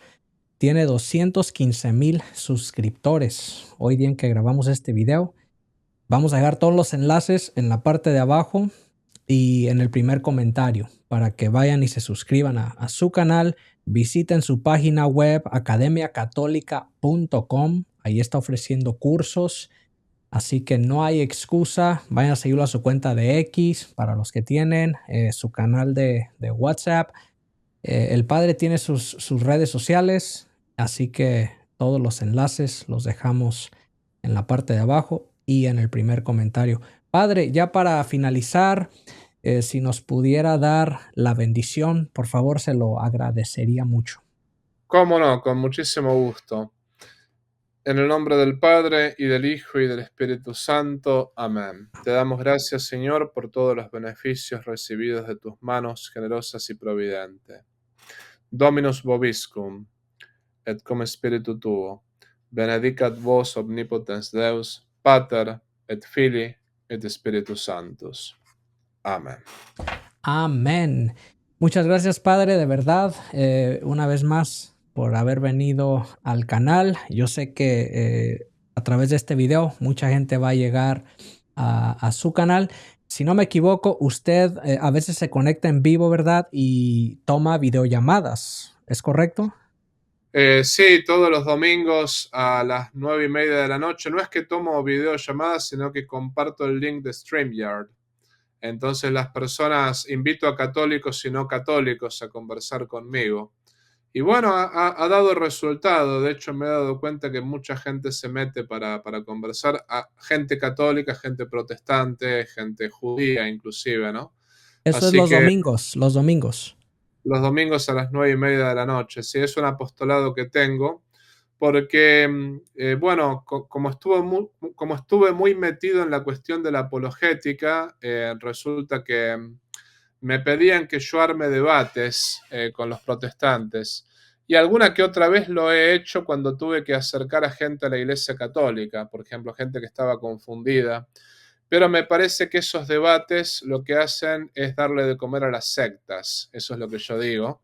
tiene 215,000 suscriptores. Hoy día en que grabamos este video, vamos a dejar todos los enlaces en la parte de abajo y en el primer comentario para que vayan y se suscriban a su canal. Visiten su página web academiacatólica.com. Ahí está ofreciendo cursos. Así que no hay excusa. Vayan a seguirlo a su cuenta de X para los que tienen su canal de WhatsApp. El padre tiene sus redes sociales, así que todos los enlaces los dejamos en la parte de abajo y en el primer comentario. Padre, ya para finalizar, si nos pudiera dar la bendición, por favor, se lo agradecería mucho. ¿Cómo no? Con muchísimo gusto. En el nombre del Padre, y del Hijo, y del Espíritu Santo. Amén. Te damos gracias, Señor, por todos los beneficios recibidos de tus manos generosas y providentes. Dominus vobiscum, et cum spiritu tuo, benedicat vos omnipotens Deus, Pater, et Filii, et Spiritus Sanctus. Amén. Amén. Muchas gracias, Padre, de verdad, una vez más por haber venido al canal. Yo sé que a través de este video mucha gente va a llegar a su canal. Si no me equivoco, usted a veces se conecta en vivo, ¿verdad? Y toma videollamadas, ¿es correcto? Sí, todos los domingos a las 9:30 de la noche. No es que tomo videollamadas, sino que comparto el link de StreamYard. Entonces las personas, invito a católicos y no católicos a conversar conmigo. Y bueno, ha dado resultado. De hecho, me he dado cuenta que mucha gente se mete para conversar. Gente católica, gente protestante, gente judía inclusive, ¿no? Eso es Así los que domingos, los domingos. los domingos a las 9:30 de la noche. Sí, es un apostolado que tengo. Porque, bueno, como estuve muy metido en la cuestión de la apologética, resulta que me pedían que yo arme debates con los protestantes. Y alguna que otra vez lo he hecho cuando tuve que acercar a gente a la Iglesia Católica, por ejemplo, gente que estaba confundida. Pero me parece que esos debates lo que hacen es darle de comer a las sectas, eso es lo que yo digo,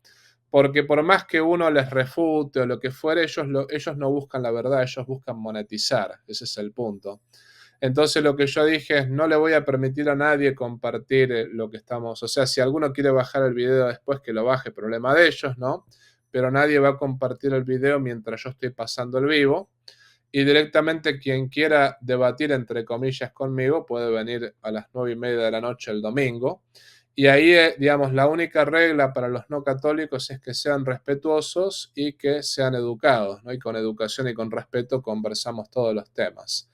porque por más que uno les refute o lo que fuere, ellos no buscan la verdad, ellos buscan monetizar, ese es el punto. Entonces lo que yo dije es, no le voy a permitir a nadie compartir lo que estamos, o sea, si alguno quiere bajar el video después que lo baje, problema de ellos, ¿no? Pero nadie va a compartir el video mientras yo estoy pasando el vivo. Y directamente quien quiera debatir, entre comillas, conmigo, puede venir a las 9:30 de la noche el domingo. Y ahí, digamos, la única regla para los no católicos es que sean respetuosos y que sean educados, ¿no? Y con educación y con respeto conversamos todos los temas.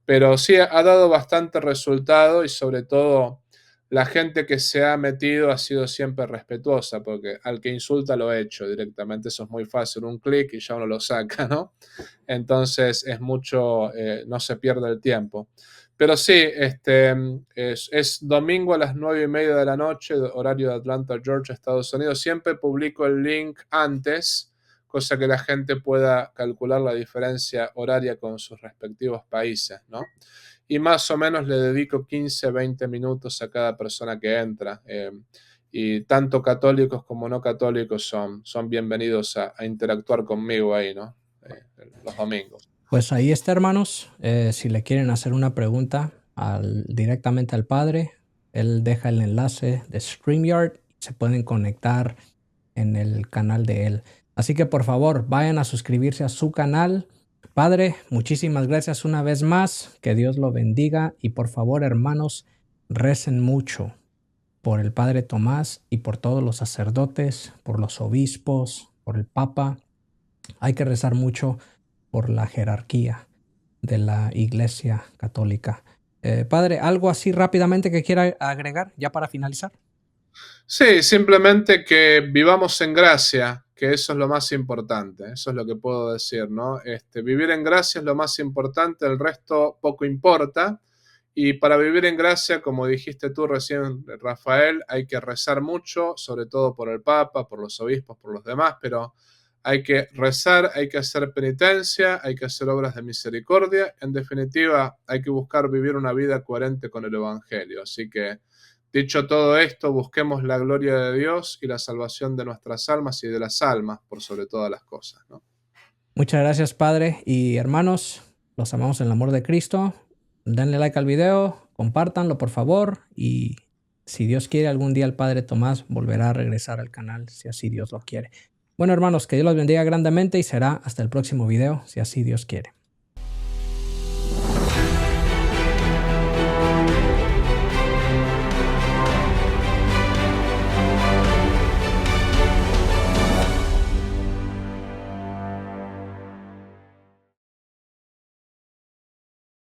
Pero sí, ha dado bastante resultado y sobre todo la gente que se ha metido ha sido siempre respetuosa, porque al que insulta lo he hecho directamente, eso es muy fácil, un clic y ya uno lo saca, ¿no? Entonces es mucho, no se pierde el tiempo. Pero sí, es domingo a las 9:30 de la noche, horario de Atlanta, Georgia, Estados Unidos. Siempre publico el link antes, cosa que la gente pueda calcular la diferencia horaria con sus respectivos países, ¿no? Y más o menos le dedico 15, 20 minutos a cada persona que entra. Y tanto católicos como no católicos son bienvenidos a interactuar conmigo ahí, ¿no? Los domingos. Pues ahí está, hermanos. Si le quieren hacer una pregunta directamente al padre, él deja el enlace de StreamYard. Se pueden conectar en el canal de él. Así que por favor, vayan a suscribirse a su canal. Padre, muchísimas gracias una vez más. Que Dios lo bendiga. Y por favor, hermanos, recen mucho por el Padre Tomás y por todos los sacerdotes, por los obispos, por el Papa. Hay que rezar mucho por la jerarquía de la Iglesia Católica. Padre, ¿algo así rápidamente que quiera agregar ya para finalizar? Sí, simplemente que vivamos en gracia, que eso es lo más importante, eso es lo que puedo decir, ¿no? Vivir en gracia es lo más importante, el resto poco importa. Y para vivir en gracia, como dijiste tú recién, Rafael, hay que rezar mucho, sobre todo por el Papa, por los obispos, por los demás, pero hay que rezar, hay que hacer penitencia, hay que hacer obras de misericordia. En definitiva, hay que buscar vivir una vida coherente con el Evangelio. Así que, dicho todo esto, busquemos la gloria de Dios y la salvación de nuestras almas y de las almas, por sobre todas las cosas, ¿no? Muchas gracias, Padre. Y hermanos, los amamos en el amor de Cristo. Denle like al video, compártanlo, por favor. Y si Dios quiere, algún día el Padre Tomás volverá a regresar al canal, si así Dios lo quiere. Bueno, hermanos, que Dios los bendiga grandemente y será hasta el próximo video, si así Dios quiere.